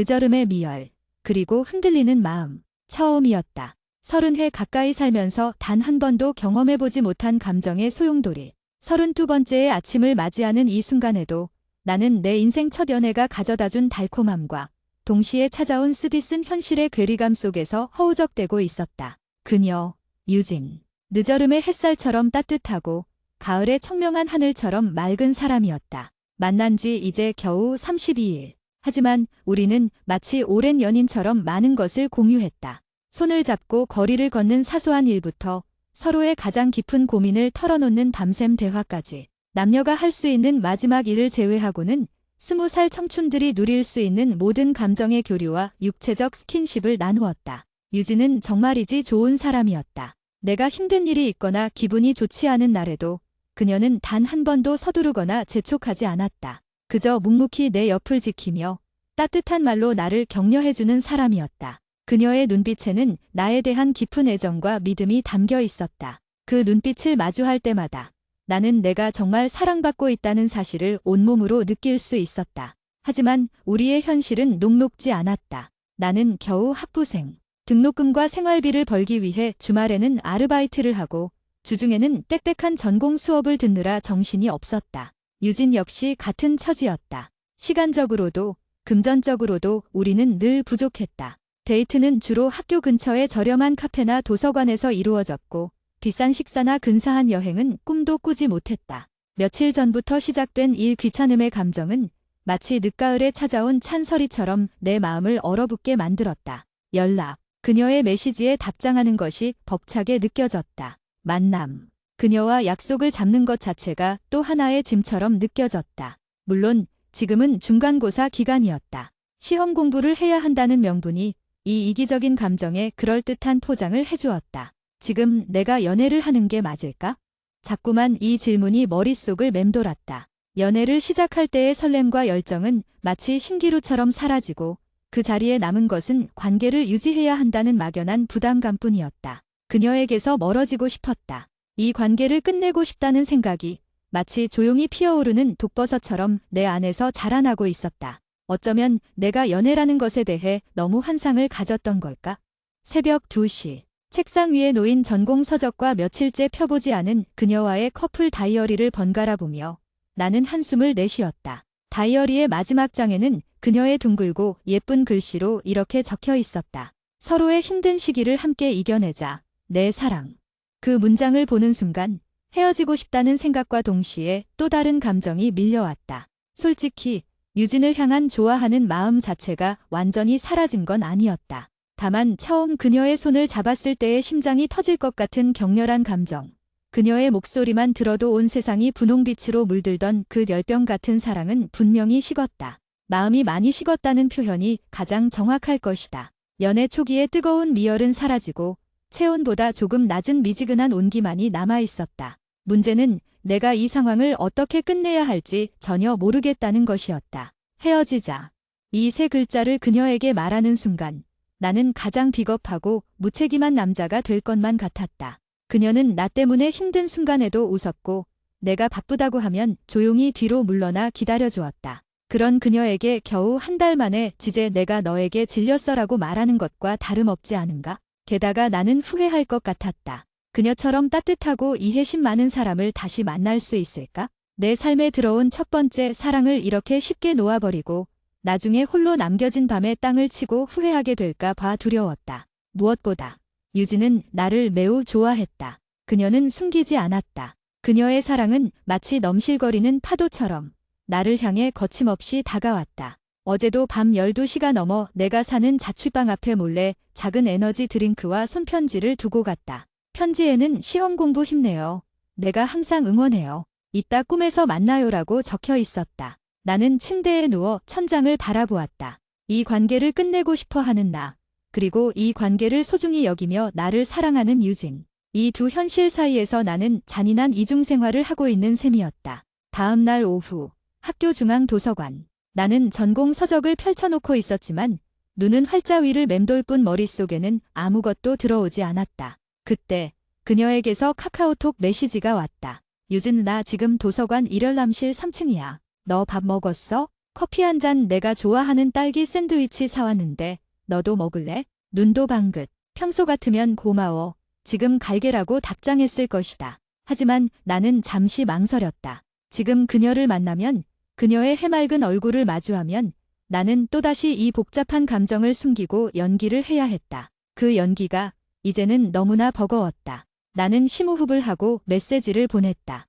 늦어름의 미열, 그리고 흔들리는 마음. 처음이었다. 30해 가까이 살면서 단 한 번도 경험해보지 못한 감정의 소용돌이. 32번째의 아침을 맞이하는 이 순간에도 나는 내 인생 첫 연애가 가져다준 달콤함과 동시에 찾아온 쓰디쓴 현실의 괴리감 속에서 허우적대고 있었다. 그녀, 유진. 늦어름의 햇살처럼 따뜻하고 가을의 청명한 하늘처럼 맑은 사람이었다. 만난 지 이제 겨우 32일. 하지만 우리는 마치 오랜 연인처럼 많은 것을 공유했다. 손을 잡고 거리를 걷는 사소한 일부터 서로의 가장 깊은 고민을 털어놓는 밤샘 대화까지. 남녀가 할 수 있는 마지막 일을 제외하고는 20살 청춘들이 누릴 수 있는 모든 감정의 교류와 육체적 스킨십을 나누었다. 유진은 정말이지 좋은 사람이었다. 내가 힘든 일이 있거나 기분이 좋지 않은 날에도 그녀는 단 한 번도 서두르거나 재촉하지 않았다. 그저 묵묵히 내 옆을 지키며 따뜻한 말로 나를 격려해주는 사람이었다. 그녀의 눈빛에는 나에 대한 깊은 애정과 믿음이 담겨 있었다. 그 눈빛을 마주할 때마다 나는 내가 정말 사랑받고 있다는 사실을 온몸으로 느낄 수 있었다. 하지만 우리의 현실은 녹록지 않았다. 나는 겨우 학부생. 등록금과 생활비를 벌기 위해 주말에는 아르바이트를 하고 주중에는 빽빽한 전공 수업을 듣느라 정신이 없었다. 유진 역시 같은 처지였다. 시간적으로도 금전적으로도 우리는 늘 부족했다. 데이트는 주로 학교 근처의 저렴한 카페나 도서관에서 이루어졌고 비싼 식사나 근사한 여행은 꿈도 꾸지 못했다. 며칠 전부터 시작된 일 귀찮음의 감정은 마치 늦가을에 찾아온 찬서리처럼 내 마음을 얼어붙게 만들었다. 연락. 그녀의 메시지에 답장하는 것이 벅차게 느껴졌다. 만남. 그녀와 약속을 잡는 것 자체가 또 하나의 짐처럼 느껴졌다. 물론 지금은 중간고사 기간이었다. 시험 공부를 해야 한다는 명분이 이 이기적인 감정에 그럴듯한 포장을 해주었다. 지금 내가 연애를 하는 게 맞을까? 자꾸만 이 질문이 머릿속을 맴돌았다. 연애를 시작할 때의 설렘과 열정은 마치 신기루처럼 사라지고 그 자리에 남은 것은 관계를 유지해야 한다는 막연한 부담감뿐이었다. 그녀에게서 멀어지고 싶었다. 이 관계를 끝내고 싶다는 생각이 마치 조용히 피어오르는 독버섯처럼 내 안에서 자라나고 있었다. 어쩌면 내가 연애라는 것에 대해 너무 환상을 가졌던 걸까? 새벽 2시. 책상 위에 놓인 전공 서적과 며칠째 펴보지 않은 그녀와의 커플 다이어리를 번갈아 보며 나는 한숨을 내쉬었다. 다이어리의 마지막 장에는 그녀의 둥글고 예쁜 글씨로 이렇게 적혀 있었다. 서로의 힘든 시기를 함께 이겨내자. 내 사랑. 그 문장을 보는 순간 헤어지고 싶다는 생각과 동시에 또 다른 감정이 밀려왔다. 솔직히 유진을 향한 좋아하는 마음 자체가 완전히 사라진 건 아니었다. 다만 처음 그녀의 손을 잡았을 때의 심장이 터질 것 같은 격렬한 감정. 그녀의 목소리만 들어도 온 세상이 분홍빛으로 물들던 그 열병 같은 사랑은 분명히 식었다. 마음이 많이 식었다는 표현이 가장 정확할 것이다. 연애 초기의 뜨거운 미열은 사라지고 체온보다 조금 낮은 미지근한 온기만이 남아있었다. 문제는 내가 이 상황을 어떻게 끝내야 할지 전혀 모르겠다는 것이었다. 헤어지자. 이 세 글자를 그녀에게 말하는 순간 나는 가장 비겁하고 무책임한 남자가 될 것만 같았다. 그녀는 나 때문에 힘든 순간에도 웃었고 내가 바쁘다고 하면 조용히 뒤로 물러나 기다려주었다. 그런 그녀에게 겨우 한 달 만에 지제 내가 너에게 질렸어라고 말하는 것과 다름없지 않은가? 게다가 나는 후회할 것 같았다. 그녀처럼 따뜻하고 이해심 많은 사람을 다시 만날 수 있을까? 내 삶에 들어온 첫 번째 사랑을 이렇게 쉽게 놓아버리고 나중에 홀로 남겨진 밤에 땅을 치고 후회하게 될까 봐 두려웠다. 무엇보다 유진은 나를 매우 좋아했다. 그녀는 숨기지 않았다. 그녀의 사랑은 마치 넘실거리는 파도처럼 나를 향해 거침없이 다가왔다. 어제도 밤 12시가 넘어 내가 사는 자취방 앞에 몰래 작은 에너지 드링크와 손편지를 두고 갔다. 편지에는 시험 공부 힘내요. 내가 항상 응원해요. 이따 꿈에서 만나요라고 적혀 있었다. 나는 침대에 누워 천장을 바라보았다. 이 관계를 끝내고 싶어 하는 나, 그리고 이 관계를 소중히 여기며 나를 사랑하는 유진. 이 두 현실 사이에서 나는 잔인한 이중생활을 하고 있는 셈이었다. 다음 날 오후, 학교 중앙 도서관. 나는 전공 서적을 펼쳐놓고 있었지만 눈은 활자 위를 맴돌 뿐 머릿속에는 아무것도 들어오지 않았다. 그때 그녀에게서 카카오톡 메시지가 왔다. 유진, 나 지금 도서관 일열람실 3층이야. 너 밥 먹었어? 커피 한 잔 내가 좋아하는 딸기 샌드위치 사왔는데 너도 먹을래? 눈도 방긋. 평소 같으면 고마워. 지금 갈게라고 답장했을 것이다. 하지만 나는 잠시 망설였다. 지금 그녀를 만나면, 그녀의 해맑은 얼굴을 마주하면 나는 또다시 이 복잡한 감정을 숨기고 연기를 해야 했다. 그 연기가 이제는 너무나 버거웠다. 나는 심호흡을 하고 메시지를 보냈다.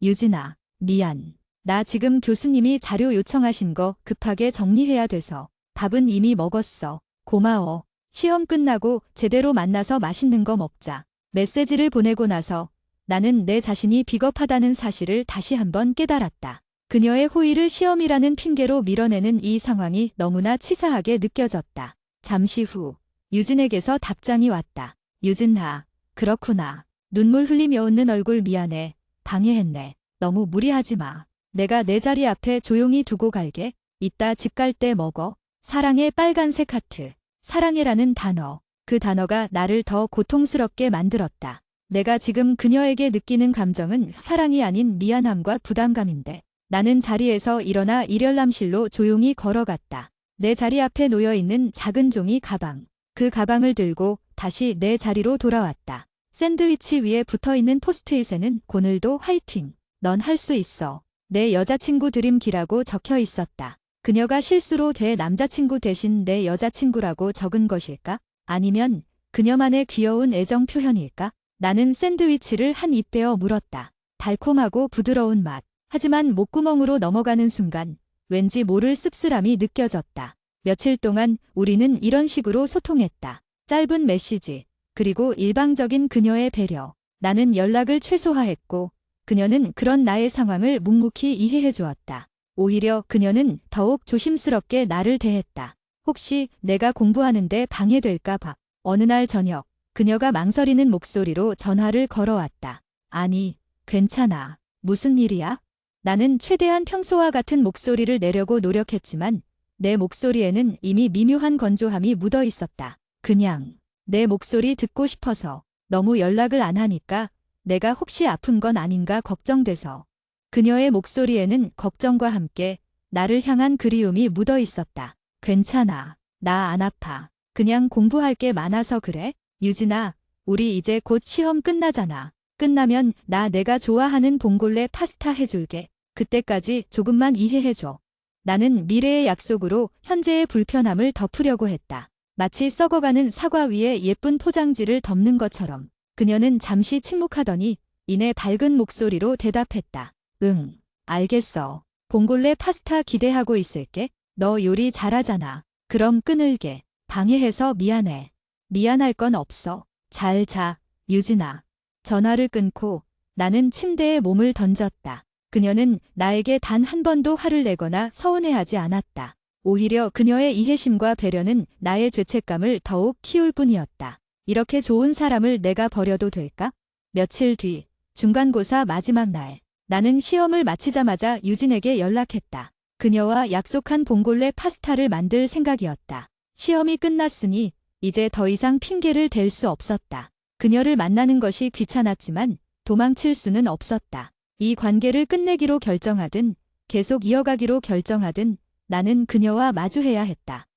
유진아, 미안. 나 지금 교수님이 자료 요청하신 거 급하게 정리해야 돼서. 밥은 이미 먹었어. 고마워. 시험 끝나고 제대로 만나서 맛있는 거 먹자. 메시지를 보내고 나서 나는 내 자신이 비겁하다는 사실을 다시 한번 깨달았다. 그녀의 호의를 시험이라는 핑계로 밀어내는 이 상황이 너무나 치사하게 느껴졌다. 잠시 후 유진에게서 답장이 왔다. 유진아, 그렇구나. 눈물 흘리며 웃는 얼굴 미안해. 방해했네. 너무 무리하지 마. 내가 내 자리 앞에 조용히 두고 갈게. 이따 집 갈 때 먹어. 사랑의 빨간색 하트. 사랑해라는 단어. 그 단어가 나를 더 고통스럽게 만들었다. 내가 지금 그녀에게 느끼는 감정은 사랑이 아닌 미안함과 부담감인데 나는 자리에서 일어나 일열람실로 조용히 걸어갔다. 내 자리 앞에 놓여있는 작은 종이 가방. 그 가방을 들고 다시 내 자리로 돌아왔다. 샌드위치 위에 붙어있는 포스트잇에는 오늘도 화이팅. 넌 할 수 있어. 내 여자친구 드림기라고 적혀 있었다. 그녀가 실수로 내 남자친구 대신 내 여자친구라고 적은 것일까? 아니면 그녀만의 귀여운 애정 표현일까? 나는 샌드위치를 한 입 베어 물었다. 달콤하고 부드러운 맛. 하지만 목구멍으로 넘어가는 순간 왠지 모를 씁쓸함이 느껴졌다. 며칠 동안 우리는 이런 식으로 소통했다. 짧은 메시지, 그리고 일방적인 그녀의 배려. 나는 연락을 최소화했고 그녀는 그런 나의 상황을 묵묵히 이해해 주었다. 오히려 그녀는 더욱 조심스럽게 나를 대했다. 혹시 내가 공부하는데 방해될까 봐. 어느 날 저녁, 그녀가 망설이는 목소리로 전화를 걸어왔다. 아니, 괜찮아. 무슨 일이야? 나는 최대한 평소와 같은 목소리를 내려고 노력했지만 내 목소리에는 이미 미묘한 건조함이 묻어 있었다. 그냥 내 목소리 듣고 싶어서. 너무 연락을 안 하니까 내가 혹시 아픈 건 아닌가 걱정돼서. 그녀의 목소리에는 걱정과 함께 나를 향한 그리움이 묻어 있었다. 괜찮아. 나 안 아파. 그냥 공부할 게 많아서 그래. 유진아, 우리 이제 곧 시험 끝나잖아. 끝나면 내가 좋아하는 봉골레 파스타 해줄게. 그때까지 조금만 이해해줘. 나는 미래의 약속으로 현재의 불편함을 덮으려고 했다. 마치 썩어가는 사과 위에 예쁜 포장지를 덮는 것처럼. 그녀는 잠시 침묵하더니 이내 밝은 목소리로 대답했다. 응, 알겠어. 봉골레 파스타 기대하고 있을게. 너 요리 잘하잖아. 그럼 끊을게. 방해해서 미안해. 미안할 건 없어. 잘 자, 유진아. 전화를 끊고 나는 침대에 몸을 던졌다. 그녀는 나에게 단 한 번도 화를 내거나 서운해하지 않았다. 오히려 그녀의 이해심과 배려는 나의 죄책감을 더욱 키울 뿐이었다. 이렇게 좋은 사람을 내가 버려도 될까? 며칠 뒤, 중간고사 마지막 날. 나는 시험을 마치자마자 유진에게 연락했다. 그녀와 약속한 봉골레 파스타를 만들 생각이었다. 시험이 끝났으니 이제 더 이상 핑계를 댈 수 없었다. 그녀를 만나는 것이 귀찮았지만 도망칠 수는 없었다. 이 관계를 끝내기로 결정하든 계속 이어가기로 결정하든 나는 그녀와 마주해야 했다.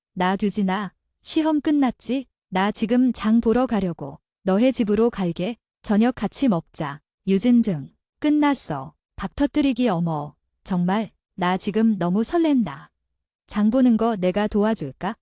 유진아, 시험 끝났지? 나 지금 장 보러 가려고. 너네 집으로 갈게. 저녁 같이 먹자. 유진 등. 끝났어. 박 터뜨리기. 어머. 정말 나 지금 너무 설렌다. 장 보는 거 내가 도와줄까?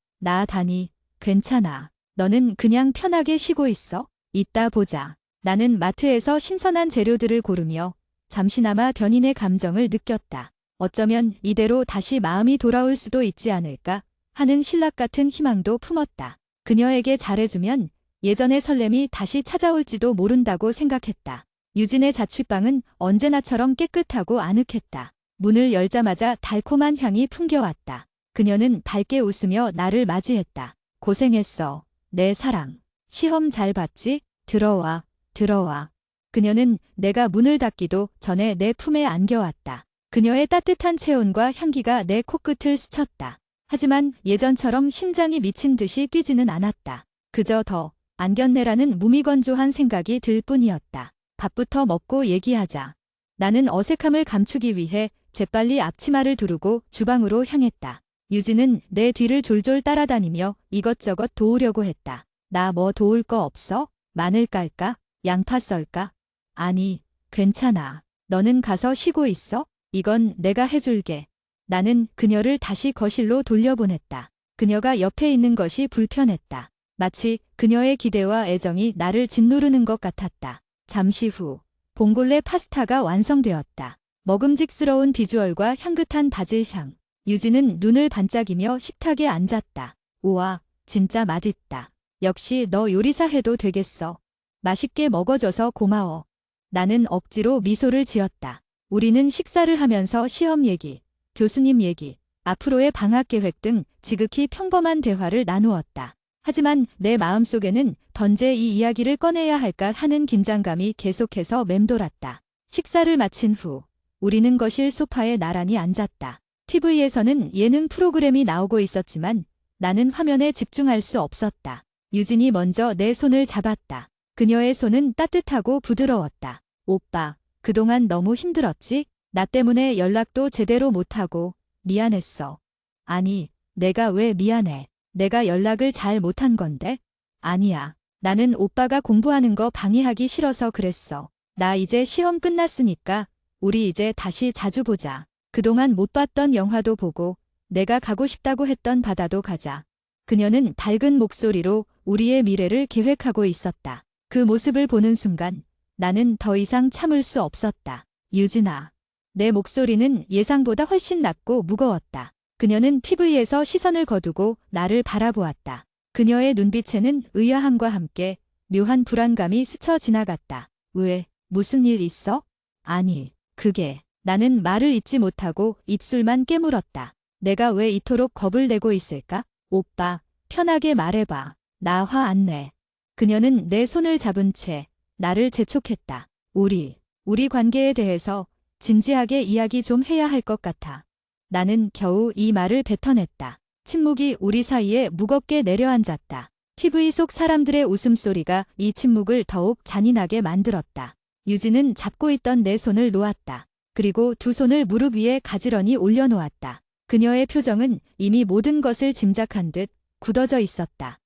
다니. 괜찮아. 너는 그냥 편하게 쉬고 있어. 이따 보자. 나는 마트에서 신선한 재료들을 고르며 잠시나마 견인의 감정을 느꼈다. 어쩌면 이대로 다시 마음이 돌아올 수도 있지 않을까 하는 신락 같은 희망도 품었다. 그녀에게 잘해주면 예전의 설렘이 다시 찾아올지도 모른다고 생각했다. 유진의 자취방은 언제나처럼 깨끗하고 아늑했다. 문을 열자마자 달콤한 향이 풍겨왔다. 그녀는 밝게 웃으며 나를 맞이했다. 고생했어. 내 사랑. 시험 잘 봤지? 들어와. 들어와. 그녀는 내가 문을 닫기도 전에 내 품에 안겨왔다. 그녀의 따뜻한 체온과 향기가 내 코끝을 스쳤다. 하지만 예전처럼 심장이 미친 듯이 뛰지는 않았다. 그저 더 안겼네라는 무미건조한 생각이 들 뿐이었다. 밥부터 먹고 얘기하자. 나는 어색함을 감추기 위해 재빨리 앞치마를 두르고 주방으로 향했다. 유진은 내 뒤를 졸졸 따라다니며 이것저것 도우려고 했다. 나 뭐 도울 거 없어? 마늘 깔까? 양파 썰까? 아니, 괜찮아. 너는 가서 쉬고 있어. 이건 내가 해줄게. 나는 그녀를 다시 거실로 돌려보냈다. 그녀가 옆에 있는 것이 불편했다. 마치 그녀의 기대와 애정이 나를 짓누르는 것 같았다. 잠시 후 봉골레 파스타가 완성되었다. 먹음직스러운 비주얼과 향긋한 바질 향. 유진은 눈을 반짝이며 식탁에 앉았다. 우와, 진짜 맛있다. 역시 너 요리사 해도 되겠어. 맛있게 먹어줘서 고마워. 나는 억지로 미소를 지었다. 우리는 식사를 하면서 시험 얘기, 교수님 얘기, 앞으로의 방학 계획 등 지극히 평범한 대화를 나누었다. 하지만 내 마음속에는 던제 이 이야기를 꺼내야 할까 하는 긴장감이 계속해서 맴돌았다. 식사를 마친 후 우리는 거실 소파에 나란히 앉았다. TV에서는 예능 프로그램이 나오고 있었지만 나는 화면에 집중할 수 없었다. 유진이 먼저 내 손을 잡았다. 그녀의 손은 따뜻하고 부드러웠다. 오빠, 그동안 너무 힘들었지? 나 때문에 연락도 제대로 못하고 미안했어. 아니, 내가 왜 미안해? 내가 연락을 잘 못한 건데? 아니야. 나는 오빠가 공부하는 거 방해하기 싫어서 그랬어. 나 이제 시험 끝났으니까 우리 이제 다시 자주 보자. 그동안 못 봤던 영화도 보고 내가 가고 싶다고 했던 바다도 가자. 그녀는 밝은 목소리로 우리의 미래를 계획하고 있었다. 그 모습을 보는 순간 나는 더 이상 참을 수 없었다. 유진아. 내 목소리는 예상보다 훨씬 낮고 무거웠다. 그녀는 TV에서 시선을 거두고 나를 바라보았다. 그녀의 눈빛에는 의아함과 함께 묘한 불안감이 스쳐 지나갔다. 왜? 무슨 일 있어? 아니, 그게... 나는 말을 잇지 못하고 입술만 깨물었다. 내가 왜 이토록 겁을 내고 있을까? 오빠, 편하게 말해봐. 나 화 안 내. 그녀는 내 손을 잡은 채 나를 재촉했다. 우리 관계에 대해서 진지하게 이야기 좀 해야 할 것 같아. 나는 겨우 이 말을 뱉어냈다. 침묵이 우리 사이에 무겁게 내려앉았다. TV 속 사람들의 웃음소리가 이 침묵을 더욱 잔인하게 만들었다. 유진은 잡고 있던 내 손을 놓았다. 그리고 두 손을 무릎 위에 가지런히 올려놓았다. 그녀의 표정은 이미 모든 것을 짐작한 듯 굳어져 있었다.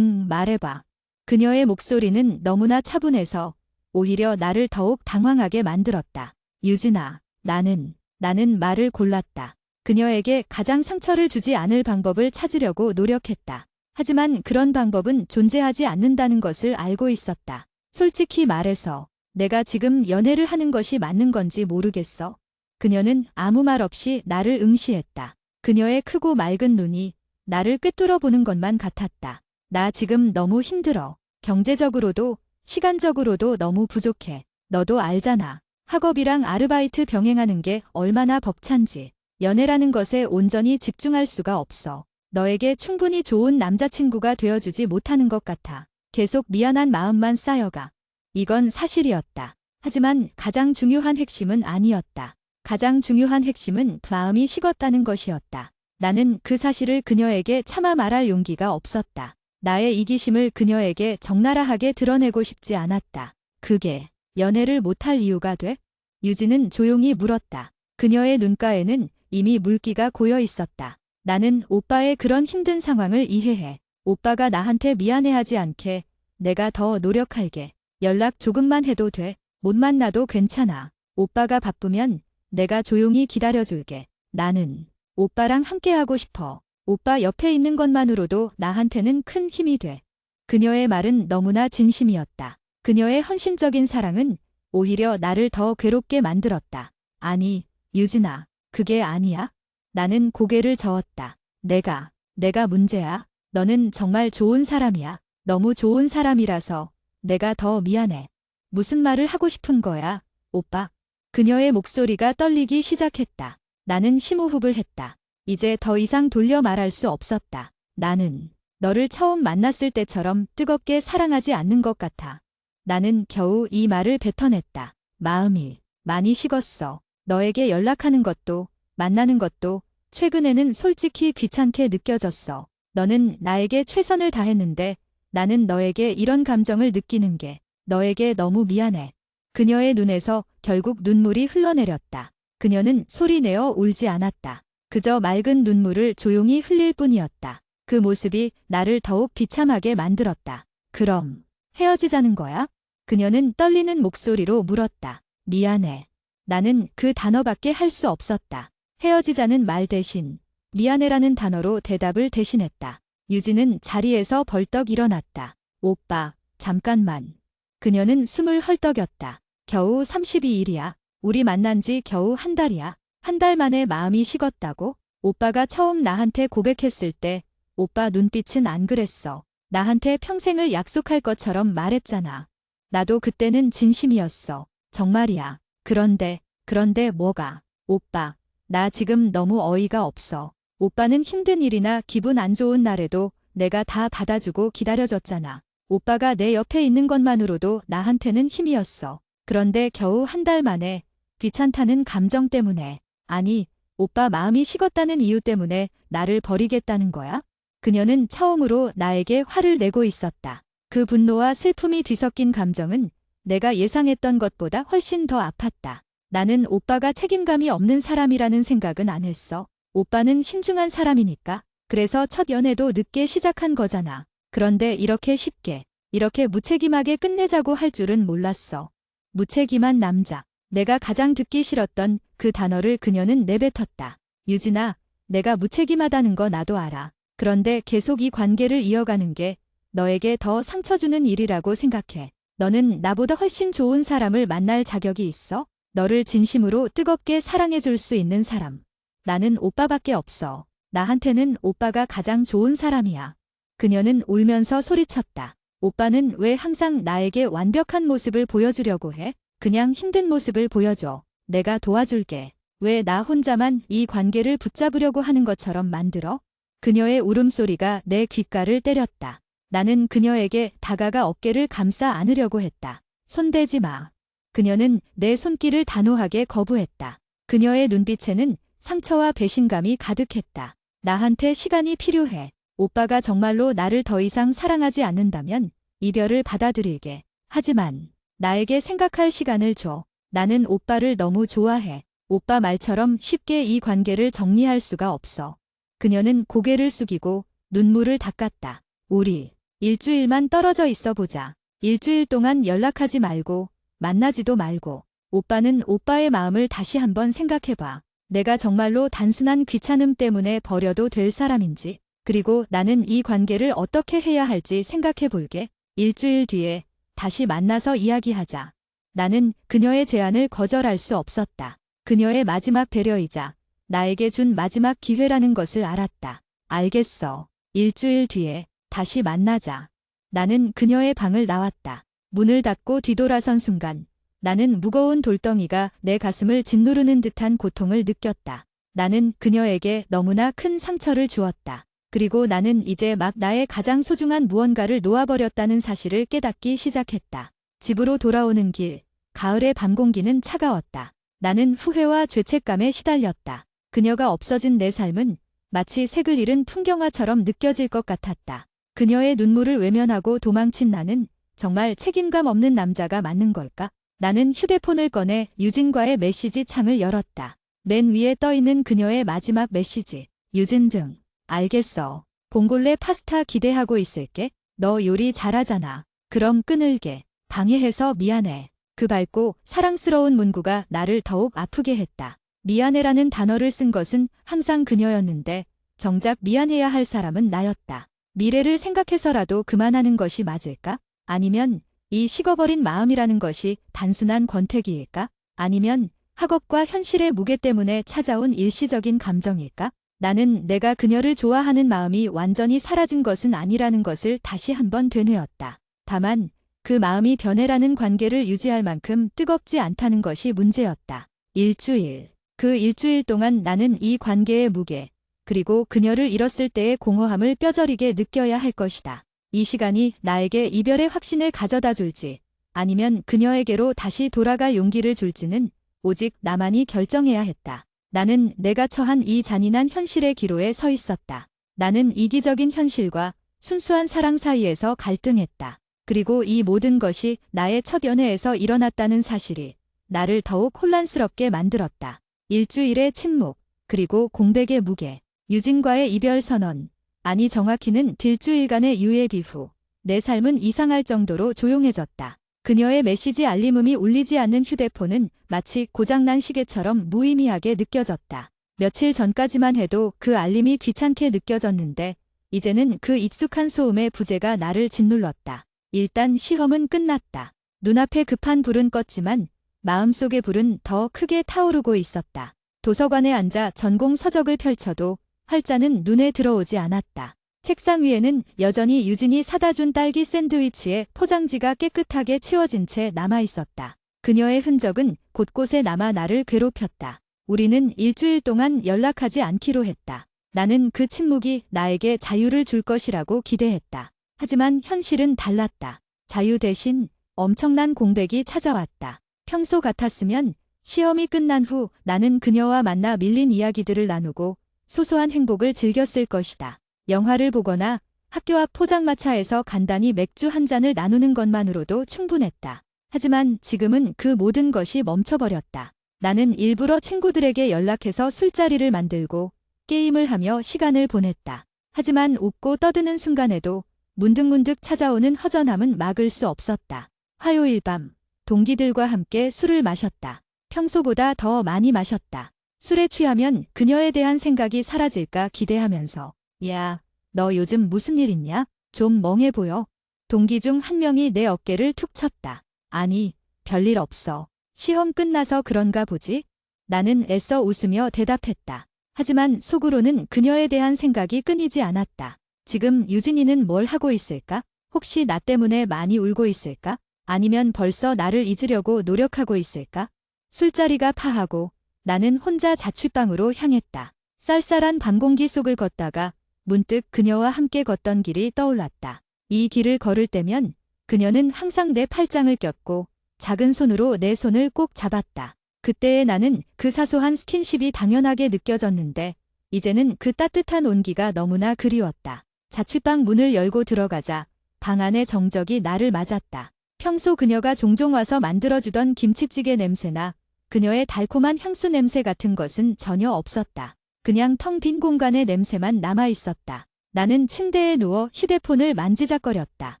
말해봐. 그녀의 목소리는 너무나 차분해서 오히려 나를 더욱 당황하게 만들었다. 유진아, 나는 말을 골랐다. 그녀에게 가장 상처를 주지 않을 방법을 찾으려고 노력했다. 하지만 그런 방법은 존재하지 않는다는 것을 알고 있었다. 솔직히 말해서 내가 지금 연애를 하는 것이 맞는 건지 모르겠어. 그녀는 아무 말 없이 나를 응시했다. 그녀의 크고 맑은 눈이 나를 꿰뚫어 보는 것만 같았다. 나 지금 너무 힘들어. 경제적으로도 시간적으로도 너무 부족해. 너도 알잖아. 학업이랑 아르바이트 병행하는 게 얼마나 벅찬지. 연애라는 것에 온전히 집중할 수가 없어. 너에게 충분히 좋은 남자친구가 되어주지 못하는 것 같아. 계속 미안한 마음만 쌓여가. 이건 사실이었다. 하지만 가장 중요한 핵심은 아니었다. 가장 중요한 핵심은 마음이 식었다는 것이었다. 나는 그 사실을 그녀에게 차마 말할 용기가 없었다. 나의 이기심을 그녀에게 적나라하게 드러내고 싶지 않았다. 그게 연애를 못할 이유가 돼? 유진은 조용히 물었다. 그녀의 눈가에는 이미 물기가 고여 있었다. 나는 오빠의 그런 힘든 상황을 이해해. 오빠가 나한테 미안해하지 않게 내가 더 노력할게. 연락 조금만 해도 돼. 못 만나도 괜찮아. 오빠가 바쁘면 내가 조용히 기다려줄게. 나는 오빠랑 함께하고 싶어. 오빠 옆에 있는 것만으로도 나한테는 큰 힘이 돼. 그녀의 말은 너무나 진심이었다. 그녀의 헌신적인 사랑은 오히려 나를 더 괴롭게 만들었다. 아니, 유진아, 그게 아니야. 나는 고개를 저었다. 내가 문제야. 너는 정말 좋은 사람이야. 너무 좋은 사람이라서 내가 더 미안해. 무슨 말을 하고 싶은 거야, 오빠? 그녀의 목소리가 떨리기 시작했다. 나는 심호흡을 했다. 이제 더 이상 돌려 말할 수 없었다. 나는 너를 처음 만났을 때처럼 뜨겁게 사랑하지 않는 것 같아. 나는 겨우 이 말을 뱉어냈다. 마음이 많이 식었어. 너에게 연락하는 것도 만나는 것도 최근에는 솔직히 귀찮게 느껴졌어. 너는 나에게 최선을 다했는데 나는 너에게 이런 감정을 느끼는 게 너에게 너무 미안해. 그녀의 눈에서 결국 눈물이 흘러내렸다. 그녀는 소리내어 울지 않았다. 그저 맑은 눈물을 조용히 흘릴 뿐이었다. 그 모습이 나를 더욱 비참하게 만들었다. 그럼 헤어지자는 거야? 그녀는 떨리는 목소리로 물었다. 미안해. 나는 그 단어밖에 할 수 없었다. 헤어지자는 말 대신 미안해라는 단어로 대답을 대신했다. 유진은 자리에서 벌떡 일어났다. 오빠, 잠깐만. 그녀는 숨을 헐떡였다. 겨우 32일이야. 우리 만난 지 겨우 한 달이야. 한 달 만에 마음이 식었다고? 오빠가 처음 나한테 고백했을 때 오빠 눈빛은 안 그랬어. 나한테 평생을 약속할 것처럼 말했잖아. 나도 그때는 진심이었어. 정말이야. 그런데 뭐가? 오빠, 나 지금 너무 어이가 없어. 오빠는 힘든 일이나 기분 안 좋은 날에도 내가 다 받아주고 기다려줬잖아. 오빠가 내 옆에 있는 것만으로도 나한테는 힘이었어. 그런데 겨우 한 달 만에 귀찮다는 감정 때문에, 아니, 오빠 마음이 식었다는 이유 때문에 나를 버리겠다는 거야? 그녀는 처음으로 나에게 화를 내고 있었다. 그 분노와 슬픔이 뒤섞인 감정은 내가 예상했던 것보다 훨씬 더 아팠다. 나는 오빠가 책임감이 없는 사람이라는 생각은 안 했어. 오빠는 신중한 사람이니까. 그래서 첫 연애도 늦게 시작한 거잖아. 그런데 이렇게 쉽게, 이렇게 무책임하게 끝내자고 할 줄은 몰랐어. 무책임한 남자. 내가 가장 듣기 싫었던 그 단어를 그녀는 내뱉었다. 유진아, 내가 무책임하다는 거 나도 알아. 그런데 계속 이 관계를 이어가는 게 너에게 더 상처 주는 일이라고 생각해. 너는 나보다 훨씬 좋은 사람을 만날 자격이 있어? 너를 진심으로 뜨겁게 사랑해 줄 수 있는 사람. 나는 오빠밖에 없어. 나한테는 오빠가 가장 좋은 사람이야. 그녀는 울면서 소리쳤다. 오빠는 왜 항상 나에게 완벽한 모습을 보여주려고 해? 그냥 힘든 모습을 보여줘. 내가 도와줄게. 왜 나 혼자만 이 관계를 붙잡으려고 하는 것처럼 만들어? 그녀의 울음소리가 내 귓가를 때렸다. 나는 그녀에게 다가가 어깨를 감싸 안으려고 했다. 손대지 마. 그녀는 내 손길을 단호하게 거부했다. 그녀의 눈빛에는 상처와 배신감이 가득했다. 나한테 시간이 필요해. 오빠가 정말로 나를 더 이상 사랑하지 않는다면 이별을 받아들일게. 하지만 나에게 생각할 시간을 줘. 나는 오빠를 너무 좋아해. 오빠 말처럼 쉽게 이 관계를 정리할 수가 없어. 그녀는 고개를 숙이고 눈물을 닦았다. 우리 일주일만 떨어져 있어 보자. 일주일 동안 연락하지 말고 만나지도 말고. 오빠는 오빠의 마음을 다시 한번 생각해봐. 내가 정말로 단순한 귀찮음 때문에 버려도 될 사람인지, 그리고 나는 이 관계를 어떻게 해야 할지 생각해 볼게. 일주일 뒤에 다시 만나서 이야기하자. 나는 그녀의 제안을 거절할 수 없었다. 그녀의 마지막 배려이자 나에게 준 마지막 기회라는 것을 알았다. 알겠어. 일주일 뒤에 다시 만나자. 나는 그녀의 방을 나왔다. 문을 닫고 뒤돌아선 순간 나는 무거운 돌덩이가 내 가슴을 짓누르는 듯한 고통을 느꼈다. 나는 그녀에게 너무나 큰 상처를 주었다. 그리고 나는 이제 막 나의 가장 소중한 무언가를 놓아버렸다는 사실을 깨닫기 시작했다. 집으로 돌아오는 길, 가을의 밤 공기는 차가웠다. 나는 후회와 죄책감에 시달렸다. 그녀가 없어진 내 삶은 마치 색을 잃은 풍경화처럼 느껴질 것 같았다. 그녀의 눈물을 외면하고 도망친 나는 정말 책임감 없는 남자가 맞는 걸까? 나는 휴대폰을 꺼내 유진과의 메시지 창을 열었다. 맨 위에 떠있는 그녀의 마지막 메시지. 유진 등. 알겠어. 봉골레 파스타 기대하고 있을게. 너 요리 잘하잖아. 그럼 끊을게. 방해해서 미안해. 그 밝고 사랑스러운 문구가 나를 더욱 아프게 했다. 미안해라는 단어를 쓴 것은 항상 그녀였는데 정작 미안해야 할 사람은 나였다. 미래를 생각해서라도 그만하는 것이 맞을까? 아니면 이 식어버린 마음이라는 것이 단순한 권태기일까? 아니면 학업과 현실의 무게 때문에 찾아온 일시적인 감정일까? 나는 내가 그녀를 좋아하는 마음이 완전히 사라진 것은 아니라는 것을 다시 한번 되뇌었다. 다만 그 마음이 변해라는 관계를 유지할 만큼 뜨겁지 않다는 것이 문제였다. 일주일. 그 일주일 동안 나는 이 관계의 무게, 그리고 그녀를 잃었을 때의 공허함을 뼈저리게 느껴야 할 것이다. 이 시간이 나에게 이별의 확신을 가져다 줄지, 아니면 그녀에게로 다시 돌아갈 용기를 줄지는 오직 나만이 결정해야 했다. 나는 내가 처한 이 잔인한 현실의 기로에 서 있었다. 나는 이기적인 현실과 순수한 사랑 사이에서 갈등했다. 그리고 이 모든 것이 나의 첫 연애에서 일어났다는 사실이 나를 더욱 혼란스럽게 만들었다. 일주일의 침묵, 그리고 공백의 무게. 유진과의 이별 선언. 아니 정확히는 일주일간의 유예 기후. 내 삶은 이상할 정도로 조용해졌다. 그녀의 메시지 알림음이 울리지 않는 휴대폰은 마치 고장난 시계처럼 무의미하게 느껴졌다. 며칠 전까지만 해도 그 알림이 귀찮게 느껴졌는데 이제는 그 익숙한 소음의 부재가 나를 짓눌렀다. 일단 시험은 끝났다. 눈앞에 급한 불은 껐지만 마음속의 불은 더 크게 타오르고 있었다. 도서관에 앉아 전공 서적을 펼쳐도 활자는 눈에 들어오지 않았다. 책상 위에는 여전히 유진이 사다 준 딸기 샌드위치의 포장지가 깨끗하게 치워진 채 남아 있었다. 그녀의 흔적은 곳곳에 남아 나를 괴롭혔다. 우리는 일주일 동안 연락하지 않기로 했다. 나는 그 침묵이 나에게 자유를 줄 것이라고 기대했다. 하지만 현실은 달랐다. 자유 대신 엄청난 공백이 찾아왔다. 평소 같았으면 시험이 끝난 후 나는 그녀와 만나 밀린 이야기들을 나누고 소소한 행복을 즐겼을 것이다. 영화를 보거나 학교 앞 포장마차에서 간단히 맥주 한 잔을 나누는 것만으로도 충분했다. 하지만 지금은 그 모든 것이 멈춰버렸다. 나는 일부러 친구들에게 연락해서 술자리를 만들고 게임을 하며 시간을 보냈다. 하지만 웃고 떠드는 순간에도 문득문득 찾아오는 허전함은 막을 수 없었다. 화요일 밤, 동기들과 함께 술을 마셨다. 평소보다 더 많이 마셨다. 술에 취하면 그녀에 대한 생각이 사라질까 기대하면서 야, 너 요즘 무슨 일 있냐? 좀 멍해 보여. 동기 중 한 명이 내 어깨를 툭 쳤다. 아니, 별일 없어. 시험 끝나서 그런가 보지? 나는 애써 웃으며 대답했다. 하지만 속으로는 그녀에 대한 생각이 끊이지 않았다. 지금 유진이는 뭘 하고 있을까? 혹시 나 때문에 많이 울고 있을까? 아니면 벌써 나를 잊으려고 노력하고 있을까? 술자리가 파하고 나는 혼자 자취방으로 향했다. 쌀쌀한 밤 공기 속을 걷다가 문득 그녀와 함께 걷던 길이 떠올랐다. 이 길을 걸을 때면 그녀는 항상 내 팔짱을 꼈고 작은 손으로 내 손을 꼭 잡았다. 그때의 나는 그 사소한 스킨십이 당연하게 느껴졌는데 이제는 그 따뜻한 온기가 너무나 그리웠다. 자취방 문을 열고 들어가자 방 안의 정적이 나를 맞았다. 평소 그녀가 종종 와서 만들어주던 김치찌개 냄새나 그녀의 달콤한 향수 냄새 같은 것은 전혀 없었다. 그냥 텅 빈 공간의 냄새만 남아있었다. 나는 침대에 누워 휴대폰을 만지작거렸다.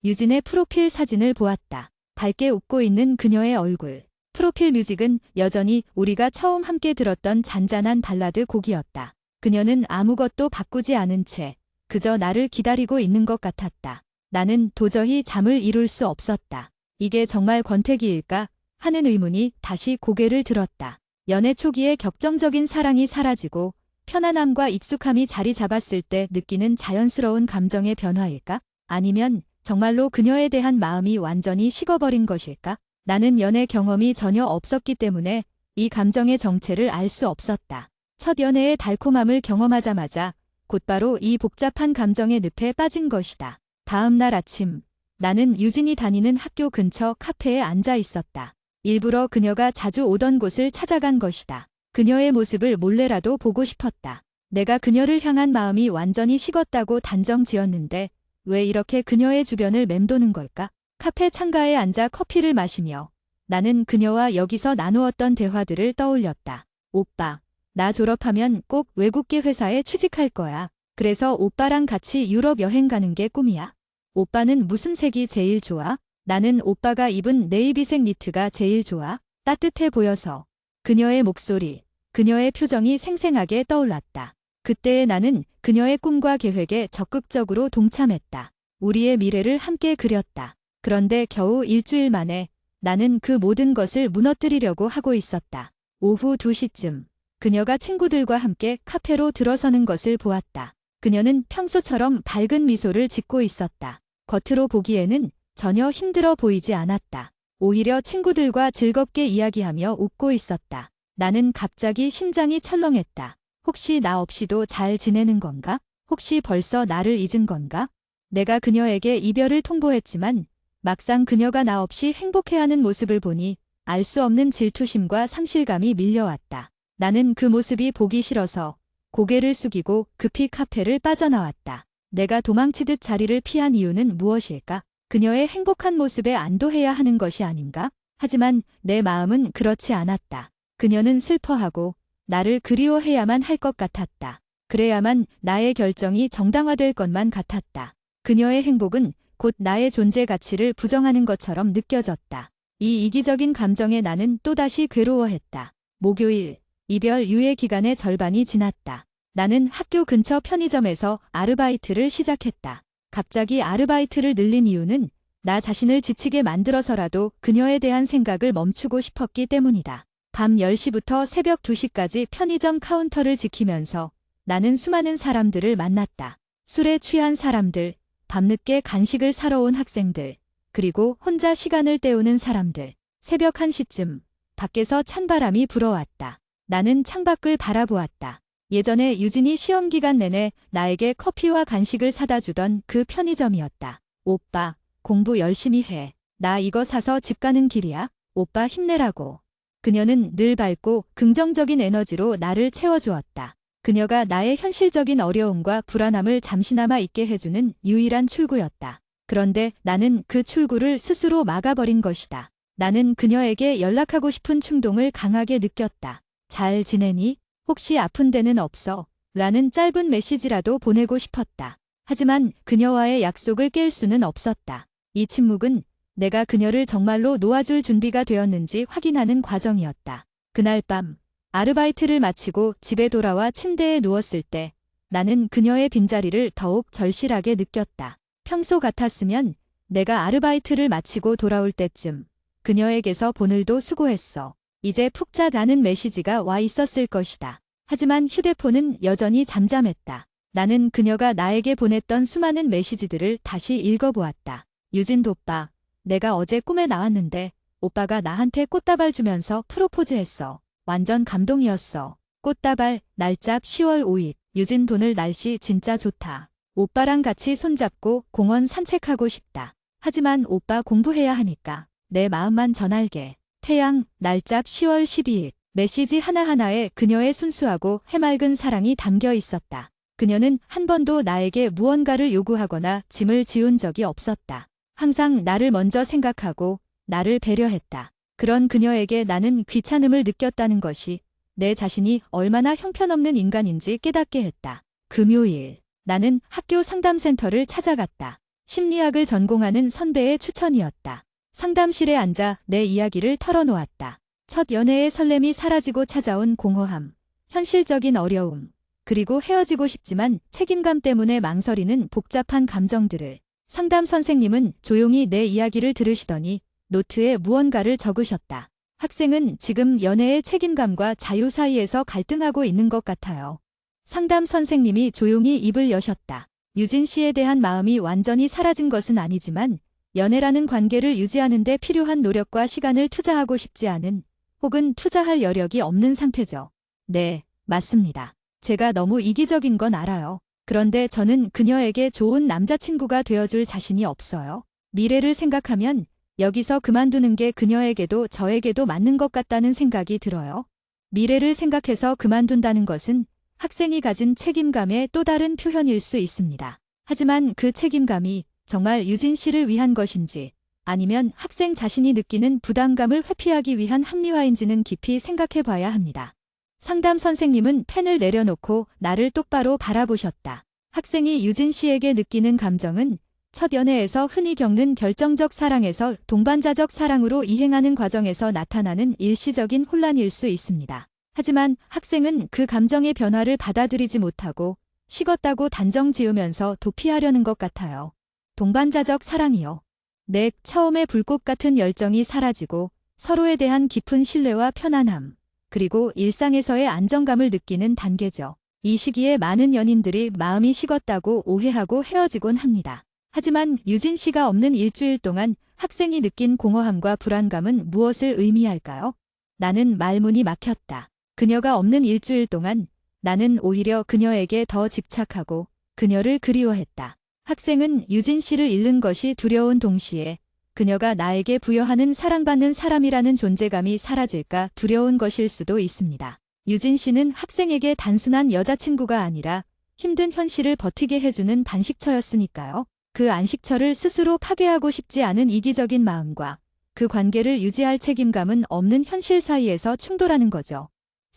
유진의 프로필 사진을 보았다. 밝게 웃고 있는 그녀의 얼굴. 프로필 뮤직은 여전히 우리가 처음 함께 들었던 잔잔한 발라드 곡이었다. 그녀는 아무것도 바꾸지 않은 채 그저 나를 기다리고 있는 것 같았다. 나는 도저히 잠을 이룰 수 없었다. 이게 정말 권태기일까 하는 의문이 다시 고개를 들었다. 연애 초기의 격정적인 사랑이 사라지고 편안함과 익숙함이 자리 잡았을 때 느끼는 자연스러운 감정의 변화일까? 아니면 정말로 그녀에 대한 마음이 완전히 식어버린 것일까? 나는 연애 경험이 전혀 없었기 때문에 이 감정의 정체를 알 수 없었다. 첫 연애의 달콤함을 경험하자마자 곧바로 이 복잡한 감정의 늪에 빠진 것이다. 다음 날 아침, 나는 유진이 다니는 학교 근처 카페에 앉아 있었다. 일부러 그녀가 자주 오던 곳을 찾아간 것이다. 그녀의 모습을 몰래라도 보고 싶었다. 내가 그녀를 향한 마음이 완전히 식었다고 단정 지었는데 왜 이렇게 그녀의 주변을 맴도는 걸까? 카페 창가에 앉아 커피를 마시며 나는 그녀와 여기서 나누었던 대화들을 떠올렸다. 오빠, 나 졸업하면 꼭 외국계 회사에 취직할 거야. 그래서 오빠랑 같이 유럽 여행 가는 게 꿈이야. 오빠는 무슨 색이 제일 좋아? 나는 오빠가 입은 네이비색 니트가 제일 좋아. 따뜻해 보여서. 그녀의 목소리, 그녀의 표정이 생생하게 떠올랐다. 그때의 나는 그녀의 꿈과 계획에 적극적으로 동참했다. 우리의 미래를 함께 그렸다. 그런데 겨우 일주일 만에 나는 그 모든 것을 무너뜨리려고 하고 있었다. 오후 2시쯤 그녀가 친구들과 함께 카페로 들어서는 것을 보았다. 그녀는 평소처럼 밝은 미소를 짓고 있었다. 겉으로 보기에는 전혀 힘들어 보이지 않았다. 오히려 친구들과 즐겁게 이야기하며 웃고 있었다. 나는 갑자기 심장이 철렁했다. 혹시 나 없이도 잘 지내는 건가? 혹시 벌써 나를 잊은 건가? 내가 그녀에게 이별을 통보했지만 막상 그녀가 나 없이 행복해하는 모습을 보니 알 수 없는 질투심과 상실감이 밀려왔다. 나는 그 모습이 보기 싫어서 고개를 숙이고 급히 카페를 빠져나왔다. 내가 도망치듯 자리를 피한 이유는 무엇일까? 그녀의 행복한 모습에 안도해야 하는 것이 아닌가? 하지만 내 마음은 그렇지 않았다. 그녀는 슬퍼하고 나를 그리워해야만 할 것 같았다. 그래야만 나의 결정이 정당화될 것만 같았다. 그녀의 행복은 곧 나의 존재 가치를 부정하는 것처럼 느껴졌다. 이 이기적인 감정에 나는 또다시 괴로워했다. 목요일, 이별 유예 기간의 절반이 지났다. 나는 학교 근처 편의점에서 아르바이트를 시작했다. 갑자기 아르바이트를 늘린 이유는 나 자신을 지치게 만들어서라도 그녀에 대한 생각을 멈추고 싶었기 때문이다. 밤 10시부터 새벽 2시까지 편의점 카운터를 지키면서 나는 수많은 사람들을 만났다. 술에 취한 사람들, 밤늦게 간식을 사러 온 학생들, 그리고 혼자 시간을 때우는 사람들. 새벽 1시쯤 밖에서 찬바람이 불어왔다. 나는 창밖을 바라보았다. 예전에 유진이 시험 기간 내내 나에게 커피와 간식을 사다 주던 그 편의점이었다. 오빠, 공부 열심히 해. 나 이거 사서 집 가는 길이야. 오빠 힘내라고. 그녀는 늘 밝고 긍정적인 에너지로 나를 채워주었다. 그녀가 나의 현실적인 어려움과 불안함을 잠시나마 잊게 해주는 유일한 출구였다. 그런데 나는 그 출구를 스스로 막아버린 것이다. 나는 그녀에게 연락하고 싶은 충동을 강하게 느꼈다. 잘 지내니? 혹시 아픈 데는 없어? 라는 짧은 메시지라도 보내고 싶었다. 하지만 그녀와의 약속을 깰 수는 없었다. 이 침묵은 내가 그녀를 정말로 놓아줄 준비가 되었는지 확인하는 과정이었다. 그날 밤 아르바이트를 마치고 집에 돌아와 침대에 누웠을 때 나는 그녀의 빈자리를 더욱 절실하게 느꼈다. 평소 같았으면 내가 아르바이트를 마치고 돌아올 때쯤 그녀에게서 오늘도 수고했어. 이제 푹 자라는 메시지가 와 있었을 것이다. 하지만 휴대폰은 여전히 잠잠했다. 나는 그녀가 나에게 보냈던 수많은 메시지들을 다시 읽어보았다. 유진 오빠, 내가 어제 꿈에 나왔는데 오빠가 나한테 꽃다발 주면서 프로포즈했어. 완전 감동이었어. 꽃다발, 날짜 10월 5일. 유진 오늘 날씨 진짜 좋다. 오빠랑 같이 손잡고 공원 산책하고 싶다. 하지만 오빠 공부해야 하니까 내 마음만 전할게. 태양, 날짜 10월 12일. 메시지 하나하나에 그녀의 순수하고 해맑은 사랑이 담겨 있었다. 그녀는 한 번도 나에게 무언가를 요구하거나 짐을 지운 적이 없었다. 항상 나를 먼저 생각하고 나를 배려했다. 그런 그녀에게 나는 귀찮음을 느꼈다는 것이 내 자신이 얼마나 형편없는 인간인지 깨닫게 했다. 금요일, 나는 학교 상담센터를 찾아갔다. 심리학을 전공하는 선배의 추천이었다. 상담실에 앉아 내 이야기를 털어놓았다. 첫 연애의 설렘이 사라지고 찾아온 공허함, 현실적인 어려움, 그리고 헤어지고 싶지만 책임감 때문에 망설이는 복잡한 감정들을 상담 선생님은 조용히 내 이야기를 들으시더니 노트에 무언가를 적으셨다. 학생은 지금 연애의 책임감과 자유 사이에서 갈등하고 있는 것 같아요. 상담 선생님이 조용히 입을 여셨다. 유진 씨에 대한 마음이 완전히 사라진 것은 아니지만 연애라는 관계를 유지하는 데 필요한 노력과 시간을 투자하고 싶지 않은 혹은 투자할 여력이 없는 상태죠. 네, 맞습니다. 제가 너무 이기적인 건 알아요. 그런데 저는 그녀에게 좋은 남자친구가 되어줄 자신이 없어요. 미래를 생각하면 여기서 그만두는 게 그녀에게도 저에게도 맞는 것 같다는 생각이 들어요. 미래를 생각해서 그만둔다는 것은 학생이 가진 책임감의 또 다른 표현일 수 있습니다. 하지만 그 책임감이 정말 유진 씨를 위한 것인지 아니면 학생 자신이 느끼는 부담감을 회피하기 위한 합리화인지는 깊이 생각해 봐야 합니다. 상담 선생님은 펜을 내려놓고 나를 똑바로 바라보셨다. 학생이 유진 씨에게 느끼는 감정은 첫 연애에서 흔히 겪는 결정적 사랑에서 동반자적 사랑으로 이행하는 과정에서 나타나는 일시적인 혼란일 수 있습니다. 하지만 학생은 그 감정의 변화를 받아들이지 못하고 식었다고 단정 지으면서 도피하려는 것 같아요. 동반자적 사랑이요. 내 처음에 불꽃 같은 열정이 사라지고 서로에 대한 깊은 신뢰와 편안함, 그리고 일상에서의 안정감을 느끼는 단계죠. 이 시기에 많은 연인들이 마음이 식었다고 오해하고 헤어지곤 합니다. 하지만 유진 씨가 없는 일주일 동안 학생이 느낀 공허함과 불안감은 무엇을 의미할까요? 나는 말문이 막혔다. 그녀가 없는 일주일 동안 나는 오히려 그녀에게 더 집착하고 그녀를 그리워했다. 학생은 유진 씨를 잃는 것이 두려운 동시에 그녀가 나에게 부여하는 사랑받는 사람이라는 존재감이 사라질까 두려운 것일 수도 있습니다. 유진 씨는 학생에게 단순한 여자친구가 아니라 힘든 현실을 버티게 해주는 반식처였으니까요. 그 안식처를 스스로 파괴하고 싶지 않은 이기적인 마음과 그 관계를 유지할 책임감은 없는 현실 사이에서 충돌하는 거죠.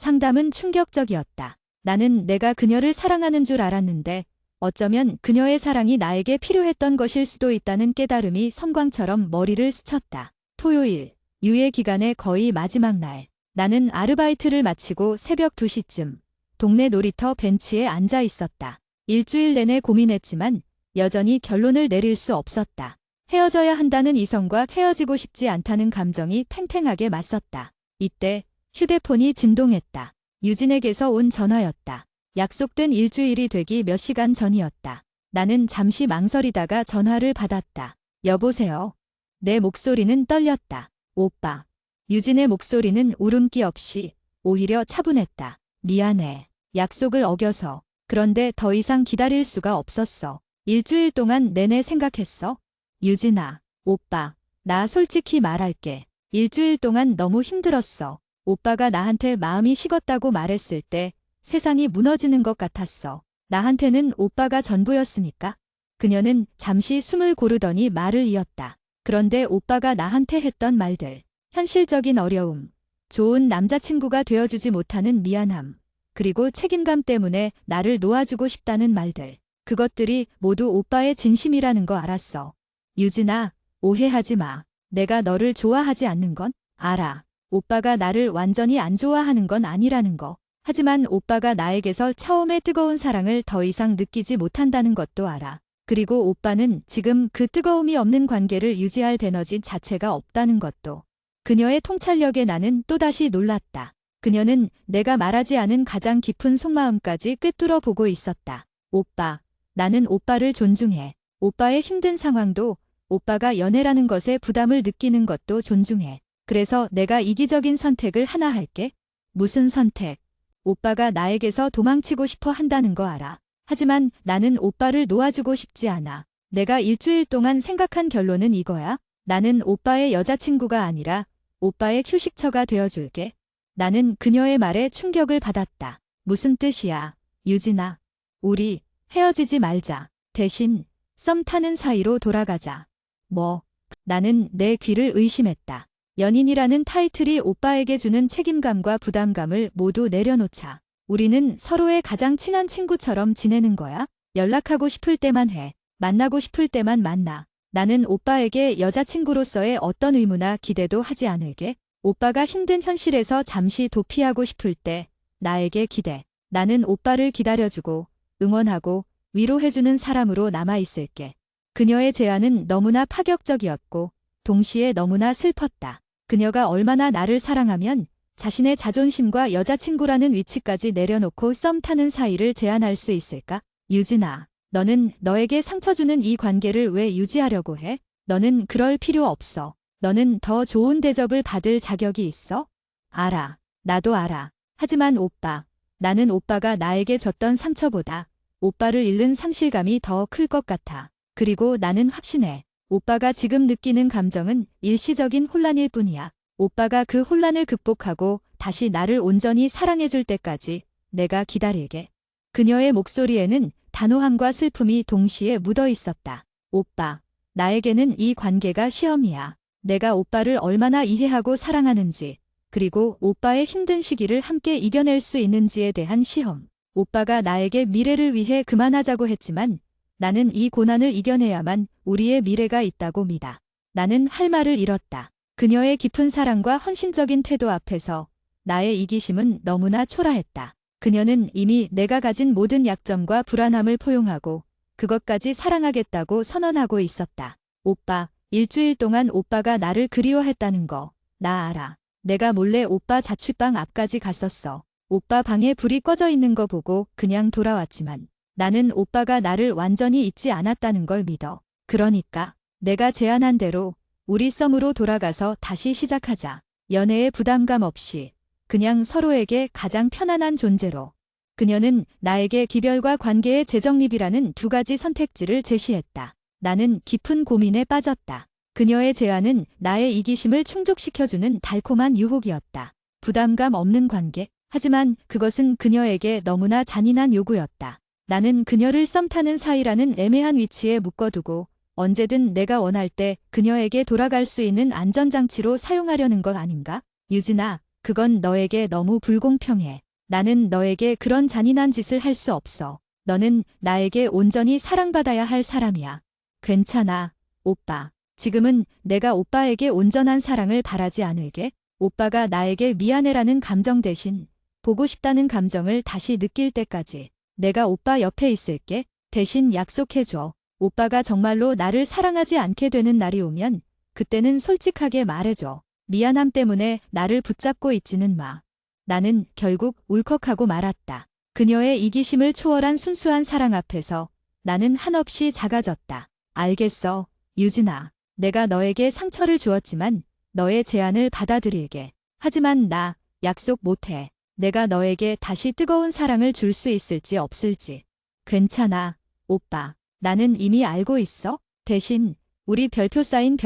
상담은 충격적이었다. 나는 내가 그녀를 사랑하는 줄 알았는데 어쩌면 그녀의 사랑이 나에게 필요했던 것일 수도 있다는 깨달음이 섬광처럼 머리를 스쳤다. 토요일, 유예 기간의 거의 마지막 날. 나는 아르바이트를 마치고 새벽 2시쯤 동네 놀이터 벤치에 앉아 있었다. 일주일 내내 고민했지만 여전히 결론을 내릴 수 없었다. 헤어져야 한다는 이성과 헤어지고 싶지 않다는 감정이 팽팽하게 맞섰다. 이때 휴대폰이 진동했다. 유진에게서 온 전화였다. 약속된 일주일이 되기 몇 시간 전이었다. 나는 잠시 망설이다가 전화를 받았다. 여보세요. 내 목소리는 떨렸다. 오빠. 유진의 목소리는 울음기 없이 오히려 차분했다. 미안해. 약속을 어겨서. 그런데 더 이상 기다릴 수가 없었어. 일주일 동안 내내 생각했어. 유진아, 오빠, 나 솔직히 말할게. 일주일 동안 너무 힘들었어. 오빠가 나한테 마음이 식었다고 말했을 때 세상이 무너지는 것 같았어. 나한테는 오빠가 전부였으니까. 그녀는 잠시 숨을 고르더니 말을 이었다. 그런데 오빠가 나한테 했던 말들, 현실적인 어려움, 좋은 남자친구가 되어주지 못하는 미안함, 그리고 책임감 때문에 나를 놓아주고 싶다는 말들, 그것들이 모두 오빠의 진심이라는 거 알았어. 유진아, 오해하지 마. 내가 너를 좋아하지 않는 건 알아. 오빠가 나를 완전히 안 좋아하는 건 아니라는 거. 하지만 오빠가 나에게서 처음의 뜨거운 사랑을 더 이상 느끼지 못한다는 것도 알아. 그리고 오빠는 지금 그 뜨거움이 없는 관계를 유지할 에너지 자체가 없다는 것도. 그녀의 통찰력에 나는 또다시 놀랐다. 그녀는 내가 말하지 않은 가장 깊은 속마음까지 꿰뚫어 보고 있었다. 오빠, 나는 오빠를 존중해. 오빠의 힘든 상황도, 오빠가 연애라는 것에 부담을 느끼는 것도 존중해. 그래서 내가 이기적인 선택을 하나 할게. 무슨 선택? 오빠가 나에게서 도망치고 싶어 한다는 거 알아. 하지만 나는 오빠를 놓아주고 싶지 않아. 내가 일주일 동안 생각한 결론은 이거야. 나는 오빠의 여자친구가 아니라 오빠의 휴식처가 되어줄게. 나는 그녀의 말에 충격을 받았다. 무슨 뜻이야? 유진아, 우리 헤어지지 말자. 대신 썸 타는 사이로 돌아가자. 뭐? 나는 내 귀를 의심했다. 연인이라는 타이틀이 오빠에게 주는 책임감과 부담감을 모두 내려놓자. 우리는 서로의 가장 친한 친구처럼 지내는 거야. 연락하고 싶을 때만 해. 만나고 싶을 때만 만나. 나는 오빠에게 여자친구로서의 어떤 의무나 기대도 하지 않을게. 오빠가 힘든 현실에서 잠시 도피하고 싶을 때 나에게 기대. 나는 오빠를 기다려주고 응원하고 위로해주는 사람으로 남아있을게. 그녀의 제안은 너무나 파격적이었고 동시에 너무나 슬펐다. 그녀가 얼마나 나를 사랑하면 자신의 자존심과 여자친구라는 위치까지 내려놓고 썸 타는 사이를 제안할 수 있을까? 유진아, 너는 너에게 상처 주는 이 관계를 왜 유지하려고 해? 너는 그럴 필요 없어. 너는 더 좋은 대접을 받을 자격이 있어? 알아. 나도 알아. 하지만 오빠, 나는 오빠가 나에게 줬던 상처보다 오빠를 잃는 상실감이 더 클 것 같아. 그리고 나는 확신해. 오빠가 지금 느끼는 감정은 일시적인 혼란일 뿐이야. 오빠가 그 혼란을 극복하고 다시 나를 온전히 사랑해줄 때까지 내가 기다릴게. 그녀의 목소리에는 단호함과 슬픔이 동시에 묻어 있었다. 오빠, 나에게는 이 관계가 시험이야. 내가 오빠를 얼마나 이해하고 사랑하는지, 그리고 오빠의 힘든 시기를 함께 이겨낼 수 있는지에 대한 시험. 오빠가 나에게 미래를 위해 그만하자고 했지만 나는 이 고난을 이겨내야만 우리의 미래가 있다고 믿어. 나는 할 말을 잃었다. 그녀의 깊은 사랑과 헌신적인 태도 앞에서 나의 이기심은 너무나 초라했다. 그녀는 이미 내가 가진 모든 약점과 불안함을 포용하고 그것까지 사랑하겠다고 선언하고 있었다. 오빠, 일주일 동안 오빠가 나를 그리워했다는 거 나 알아. 내가 몰래 오빠 자취방 앞까지 갔었어. 오빠 방에 불이 꺼져 있는 거 보고 그냥 돌아왔지만 나는 오빠가 나를 완전히 잊지 않았다는 걸 믿어. 그러니까 내가 제안한 대로 우리 썸으로 돌아가서 다시 시작하자. 연애의 부담감 없이 그냥 서로에게 가장 편안한 존재로. 그녀는 나에게 기별과 관계의 재정립이라는 두 가지 선택지를 제시했다. 나는 깊은 고민에 빠졌다. 그녀의 제안은 나의 이기심을 충족시켜주는 달콤한 유혹이었다. 부담감 없는 관계. 하지만 그것은 그녀에게 너무나 잔인한 요구였다. 나는 그녀를 썸 타는 사이라는 애매한 위치에 묶어두고 언제든 내가 원할 때 그녀에게 돌아갈 수 있는 안전장치로 사용하려는 것 아닌가? 유진아, 그건 너에게 너무 불공평해. 나는 너에게 그런 잔인한 짓을 할 수 없어. 너는 나에게 온전히 사랑받아야 할 사람이야. 괜찮아, 오빠. 지금은 내가 오빠에게 온전한 사랑을 바라지 않을게. 오빠가 나에게 미안해라는 감정 대신 보고 싶다는 감정을 다시 느낄 때까지 내가 오빠 옆에 있을게. 대신 약속해줘. 오빠가 정말로 나를 사랑하지 않게 되는 날이 오면 그때는 솔직하게 말해줘. 미안함 때문에 나를 붙잡고 있지는 마. 나는 결국 울컥하고 말았다. 그녀의 이기심을 초월한 순수한 사랑 앞에서 나는 한없이 작아졌다. 알겠어, 유진아. 내가 너에게 상처를 주었지만 너의 제안을 받아들일게. 하지만 나 약속 못해. 내가 너에게 다시 뜨거운 사랑을 줄 수 있을지 없을지. 괜찮아, 오빠. 나는 이미 알고 있어. 대신 우리 별표 사인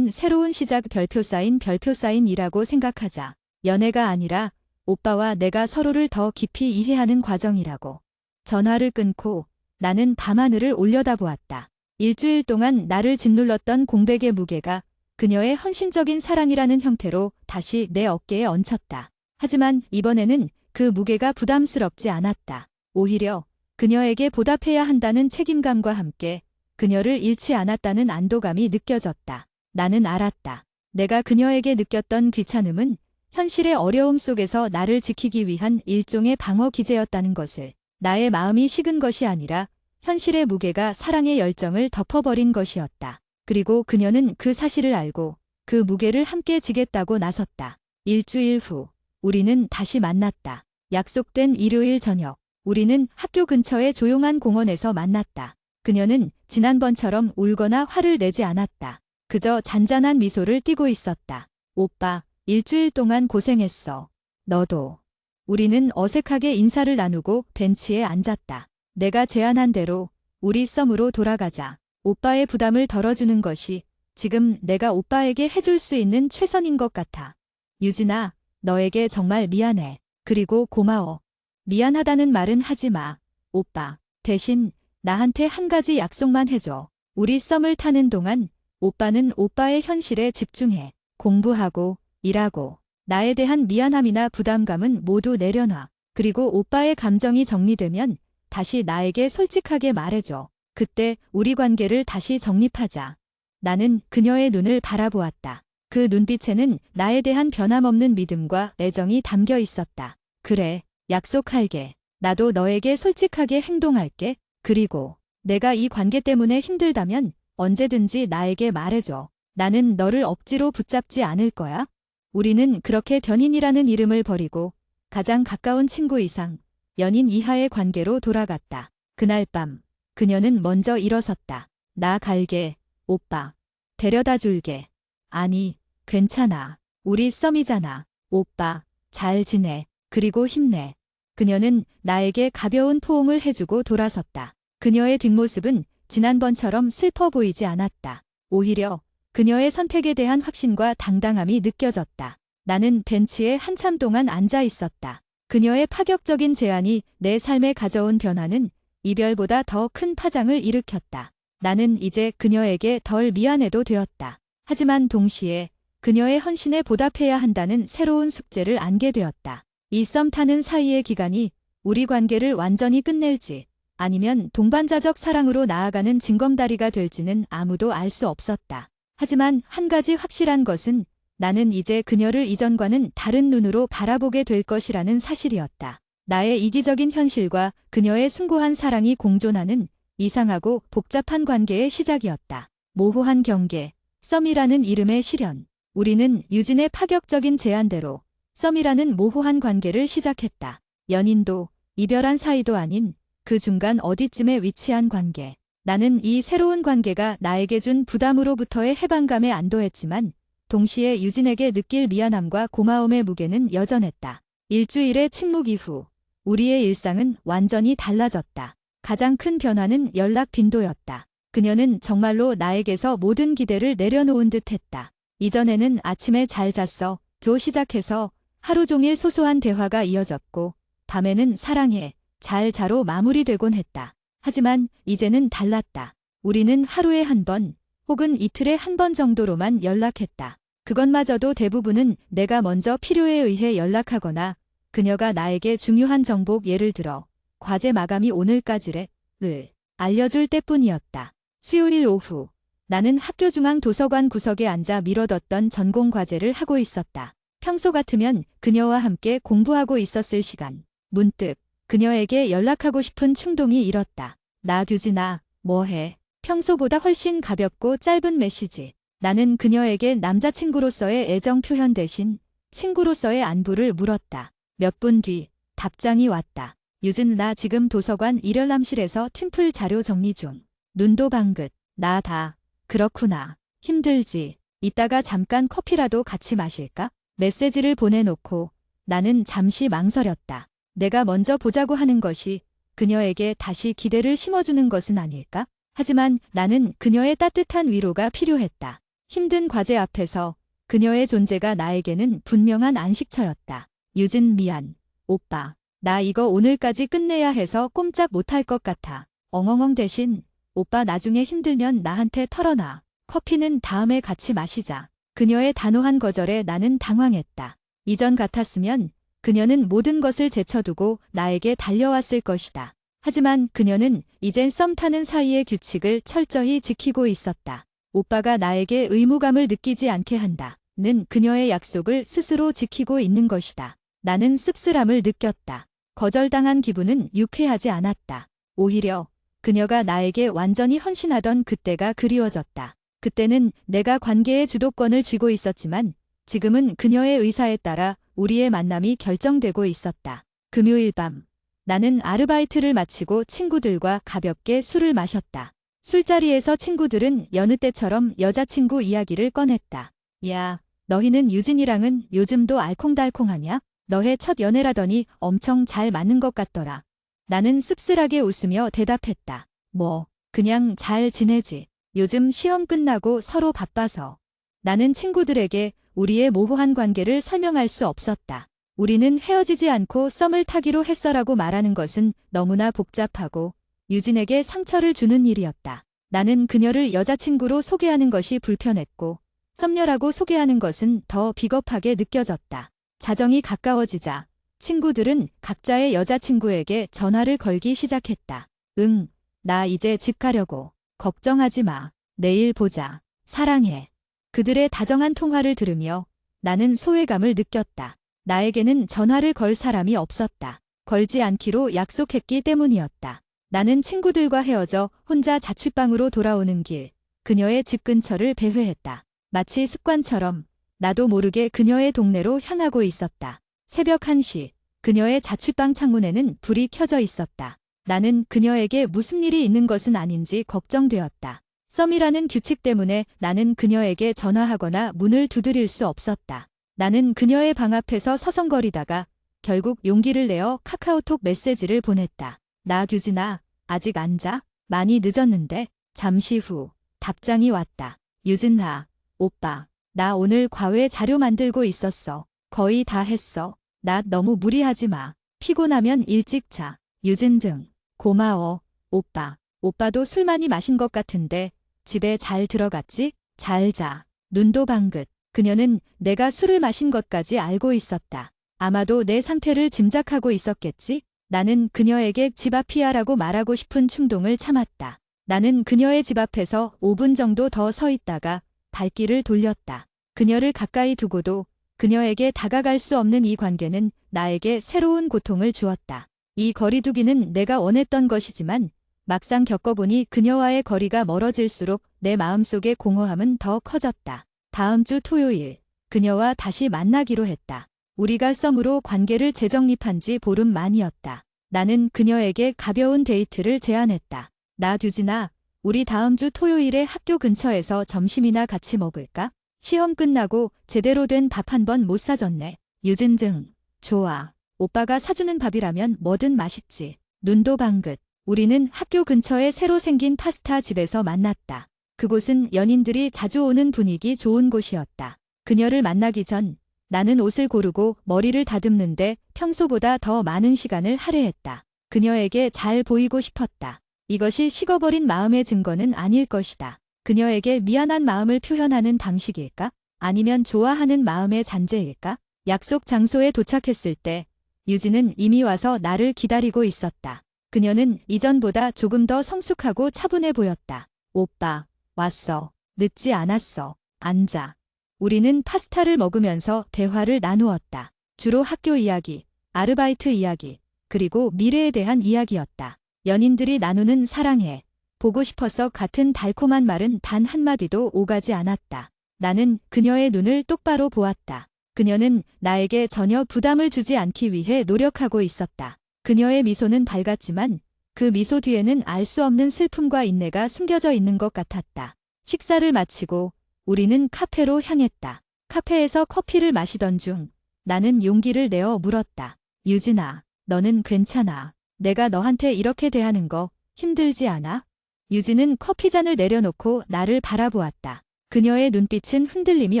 새로운 시작 별표 사인이라고 생각하자. 연애가 아니라 오빠와 내가 서로를 더 깊이 이해하는 과정이라고. 전화를 끊고 나는 밤하늘을 올려다보았다. 일주일 동안 나를 짓눌렀던 공백의 무게가 그녀의 헌신적인 사랑이라는 형태로 다시 내 어깨에 얹혔다. 하지만 이번에는 그 무게가 부담스럽지 않았다. 오히려 그녀에게 보답해야 한다는 책임감과 함께 그녀를 잃지 않았다는 안도감이 느껴졌다. 나는 알았다. 내가 그녀에게 느꼈던 귀찮음은 현실의 어려움 속에서 나를 지키기 위한 일종의 방어 기제였다는 것을. 나의 마음이 식은 것이 아니라 현실의 무게가 사랑의 열정을 덮어버린 것이었다. 그리고 그녀는 그 사실을 알고 그 무게를 함께 지겠다고 나섰다. 일주일 후 우리는 다시 만났다. 약속된 일요일 저녁. 우리는 학교 근처의 조용한 공원에서 만났다. 그녀는 지난번처럼 울거나 화를 내지 않았다. 그저 잔잔한 미소를 띠고 있었다. 오빠, 일주일 동안 고생했어. 너도. 우리는 어색하게 인사를 나누고 벤치에 앉았다. 내가 제안한 대로 우리 썸으로 돌아가자. 오빠의 부담을 덜어주는 것이 지금 내가 오빠에게 해줄 수 있는 최선인 것 같아. 유진아, 너에게 정말 미안해. 그리고 고마워. 미안하다는 말은 하지 마. 오빠. 대신 나한테 한 가지 약속만 해줘. 우리 썸을 타는 동안 오빠는 오빠의 현실에 집중해. 공부하고 일하고 나에 대한 미안함이나 부담감은 모두 내려놔. 그리고 오빠의 감정이 정리되면 다시 나에게 솔직하게 말해줘. 그때 우리 관계를 다시 정립하자. 나는 그녀의 눈을 바라보았다. 그 눈빛에는 나에 대한 변함없는 믿음과 애정이 담겨 있었다. 그래, 약속할게. 나도 너에게 솔직하게 행동할게. 그리고 내가 이 관계 때문에 힘들다면 언제든지 나에게 말해줘. 나는 너를 억지로 붙잡지 않을 거야. 우리는 그렇게 연인이라는 이름을 버리고 가장 가까운 친구 이상, 연인 이하의 관계로 돌아갔다. 그날 밤 그녀는 먼저 일어섰다. 나 갈게, 오빠. 데려다 줄게. 아니, 괜찮아. 우리 썸이잖아. 오빠, 잘 지내. 그리고 힘내. 그녀는 나에게 가벼운 포옹을 해주고 돌아섰다. 그녀의 뒷모습은 지난번처럼 슬퍼 보이지 않았다. 오히려 그녀의 선택에 대한 확신과 당당함이 느껴졌다. 나는 벤치에 한참 동안 앉아 있었다. 그녀의 파격적인 제안이 내 삶에 가져온 변화는 이별보다 더 큰 파장을 일으켰다. 나는 이제 그녀에게 덜 미안해도 되었다. 하지만 동시에 그녀의 헌신에 보답해야 한다는 새로운 숙제를 안게 되었다. 이 썸 타는 사이의 기간이 우리 관계를 완전히 끝낼지 아니면 동반자적 사랑으로 나아가는 징검다리가 될지는 아무도 알 수 없었다. 하지만 한 가지 확실한 것은 나는 이제 그녀를 이전과는 다른 눈으로 바라보게 될 것이라는 사실이었다. 나의 이기적인 현실과 그녀의 숭고한 사랑이 공존하는 이상하고 복잡한 관계의 시작이었다. 모호한 경계, 썸이라는 이름의 실현. 우리는 유진의 파격적인 제안대로 썸이라는 모호한 관계를 시작했다. 연인도 이별한 사이도 아닌 그 중간 어디쯤에 위치한 관계. 나는 이 새로운 관계가 나에게 준 부담으로부터의 해방감에 안도했지만 동시에 유진에게 느낄 미안함과 고마움의 무게는 여전했다. 일주일의 침묵 이후 우리의 일상은 완전히 달라졌다. 가장 큰 변화는 연락 빈도였다. 그녀는 정말로 나에게서 모든 기대를 내려놓은 듯했다. 이전에는 아침에 잘 잤어 도 시작해서 하루 종일 소소한 대화가 이어졌고 밤에는 사랑해, 잘 자로 마무리되곤 했다. 하지만 이제는 달랐다. 우리는 하루에 한 번 혹은 이틀에 한 번 정도로만 연락했다. 그것마저도 대부분은 내가 먼저 필요에 의해 연락하거나 그녀가 나에게 중요한 정보, 예를 들어 과제 마감이 오늘까지래 를 알려줄 때뿐이었다. 수요일 오후 나는 학교 중앙 도서관 구석에 앉아 미뤄뒀던 전공 과제를 하고 있었다. 평소 같으면 그녀와 함께 공부하고 있었을 시간. 문득 그녀에게 연락하고 싶은 충동이 일었다. 나 규진아, 뭐해? 평소보다 훨씬 가볍고 짧은 메시지. 나는 그녀에게 남자친구로서의 애정 표현 대신 친구로서의 안부를 물었다. 몇 분 뒤 답장이 왔다. 유진, 나 지금 도서관 일열람실에서 팀플 자료 정리 중. 눈도 방긋. 나 다. 그렇구나. 힘들지. 이따가 잠깐 커피라도 같이 마실까? 메시지를 보내놓고 나는 잠시 망설였다. 내가 먼저 보자고 하는 것이 그녀에게 다시 기대를 심어주는 것은 아닐까? 하지만 나는 그녀의 따뜻한 위로가 필요했다. 힘든 과제 앞에서 그녀의 존재가 나에게는 분명한 안식처였다. 유진, 미안. 오빠. 나 이거 오늘까지 끝내야 해서 꼼짝 못할 것 같아. 엉엉엉. 대신 오빠 나중에 힘들면 나한테 털어놔. 커피는 다음에 같이 마시자. 그녀의 단호한 거절에 나는 당황했다. 이전 같았으면 그녀는 모든 것을 제쳐두고 나에게 달려왔을 것이다. 하지만 그녀는 이젠 썸 타는 사이의 규칙을 철저히 지키고 있었다. 오빠가 나에게 의무감을 느끼지 않게 한다는 그녀의 약속을 스스로 지키고 있는 것이다. 나는 씁쓸함을 느꼈다. 거절당한 기분은 유쾌하지 않았다. 오히려 그녀가 나에게 완전히 헌신하던 그때가 그리워졌다. 그때는 내가 관계의 주도권을 쥐고 있었지만 지금은 그녀의 의사에 따라 우리의 만남이 결정되고 있었다. 금요일 밤 나는 아르바이트를 마치고 친구들과 가볍게 술을 마셨다. 술자리에서 친구들은 여느 때처럼 여자친구 이야기를 꺼냈다. 야, 너희는 유진이랑은 요즘도 알콩달콩하냐? 너의 첫 연애라더니 엄청 잘 맞는 것 같더라. 나는 씁쓸하게 웃으며 대답했다. 뭐, 그냥 잘 지내지. 요즘 시험 끝나고 서로 바빠서. 나는 친구들에게 우리의 모호한 관계를 설명할 수 없었다. 우리는 헤어지지 않고 썸을 타기로 했어라고 말하는 것은 너무나 복잡하고 유진에게 상처를 주는 일이었다. 나는 그녀를 여자친구로 소개하는 것이 불편했고 썸녀라고 소개하는 것은 더 비겁하게 느껴졌다. 자정이 가까워지자 친구들은 각자의 여자친구에게 전화를 걸기 시작했다. 응, 나 이제 집 가려고. 걱정하지 마. 내일 보자. 사랑해. 그들의 다정한 통화를 들으며 나는 소외감을 느꼈다. 나에게는 전화를 걸 사람이 없었다. 걸지 않기로 약속했기 때문이었다. 나는 친구들과 헤어져 혼자 자취방으로 돌아오는 길, 그녀의 집 근처를 배회했다. 마치 습관처럼 나도 모르게 그녀의 동네로 향하고 있었다. 새벽 1시, 그녀의 자취방 창문에는 불이 켜져 있었다. 나는 그녀에게 무슨 일이 있는 것은 아닌지 걱정되었다. 썸이라는 규칙 때문에 나는 그녀에게 전화하거나 문을 두드릴 수 없었다. 나는 그녀의 방 앞에서 서성거리다가 결국 용기를 내어 카카오톡 메시지를 보냈다. 나 규진아, 아직 안 자? 많이 늦었는데. 잠시 후 답장이 왔다. 유진아, 오빠, 나 오늘 과외 자료 만들고 있었어. 거의 다 했어. 나 너무 무리하지 마. 피곤하면 일찍 자. 유진 등. 고마워. 오빠. 오빠도 술 많이 마신 것 같은데 집에 잘 들어갔지? 잘 자. 눈도 방긋. 그녀는 내가 술을 마신 것까지 알고 있었다. 아마도 내 상태를 짐작하고 있었겠지? 나는 그녀에게 집 앞이야라고 말하고 싶은 충동을 참았다. 나는 그녀의 집 앞에서 5분 정도 더 서 있다가 발길을 돌렸다. 그녀를 가까이 두고도 그녀에게 다가갈 수 없는 이 관계는 나에게 새로운 고통을 주었다. 이 거리두기는 내가 원했던 것이지만 막상 겪어보니 그녀와의 거리가 멀어질수록 내 마음속의 공허함은 더 커졌다. 다음 주 토요일, 그녀와 다시 만나기로 했다. 우리가 썸으로 관계를 재정립한 지 보름 만이었다. 나는 그녀에게 가벼운 데이트를 제안했다. 나 규진아, 우리 다음 주 토요일에 학교 근처에서 점심이나 같이 먹을까? 시험 끝나고 제대로 된 밥 한 번 못 사줬네. 유진 등. 좋아. 오빠가 사주는 밥이라면 뭐든 맛있지. 눈도 방긋. 우리는 학교 근처에 새로 생긴 파스타 집에서 만났다. 그곳은 연인들이 자주 오는 분위기 좋은 곳이었다. 그녀를 만나기 전 나는 옷을 고르고 머리를 다듬는데 평소보다 더 많은 시간을 할애했다. 그녀에게 잘 보이고 싶었다. 이것이 식어버린 마음의 증거는 아닐 것이다. 그녀에게 미안한 마음을 표현하는 방식일까? 아니면 좋아하는 마음의 잔재일까? 약속 장소에 도착했을 때 유진은 이미 와서 나를 기다리고 있었다. 그녀는 이전보다 조금 더 성숙하고 차분해 보였다. 오빠, 왔어. 늦지 않았어. 앉아. 우리는 파스타를 먹으면서 대화를 나누었다. 주로 학교 이야기, 아르바이트 이야기, 그리고 미래에 대한 이야기였다. 연인들이 나누는 사랑해, 보고 싶어서 같은 달콤한 말은 단 한마디도 오가지 않았다. 나는 그녀의 눈을 똑바로 보았다. 그녀는 나에게 전혀 부담을 주지 않기 위해 노력하고 있었다. 그녀의 미소는 밝았지만 그 미소 뒤에는 알 수 없는 슬픔과 인내가 숨겨져 있는 것 같았다. 식사를 마치고 우리는 카페로 향했다. 카페에서 커피를 마시던 중 나는 용기를 내어 물었다. 유진아, 너는 괜찮아. 내가 너한테 이렇게 대하는 거 힘들지 않아? 유진은 커피잔을 내려놓고 나를 바라보았다. 그녀의 눈빛은 흔들림이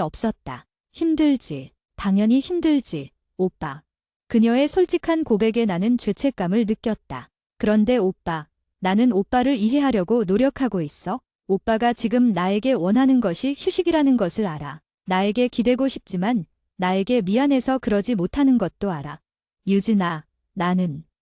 없었다. 힘들지. 당연히 힘들지, 오빠. 그녀의 솔직한 고백에 나는 죄책감을 느꼈다. 그런데 오빠, 나는 오빠를 이해하려고 노력하고 있어. 오빠가 지금 나에게 원하는 것이 휴식이라는 것을 알아. 나에게 기대고 싶지만 나에게 미안해서 그러지 못하는 것도 알아. 유진아,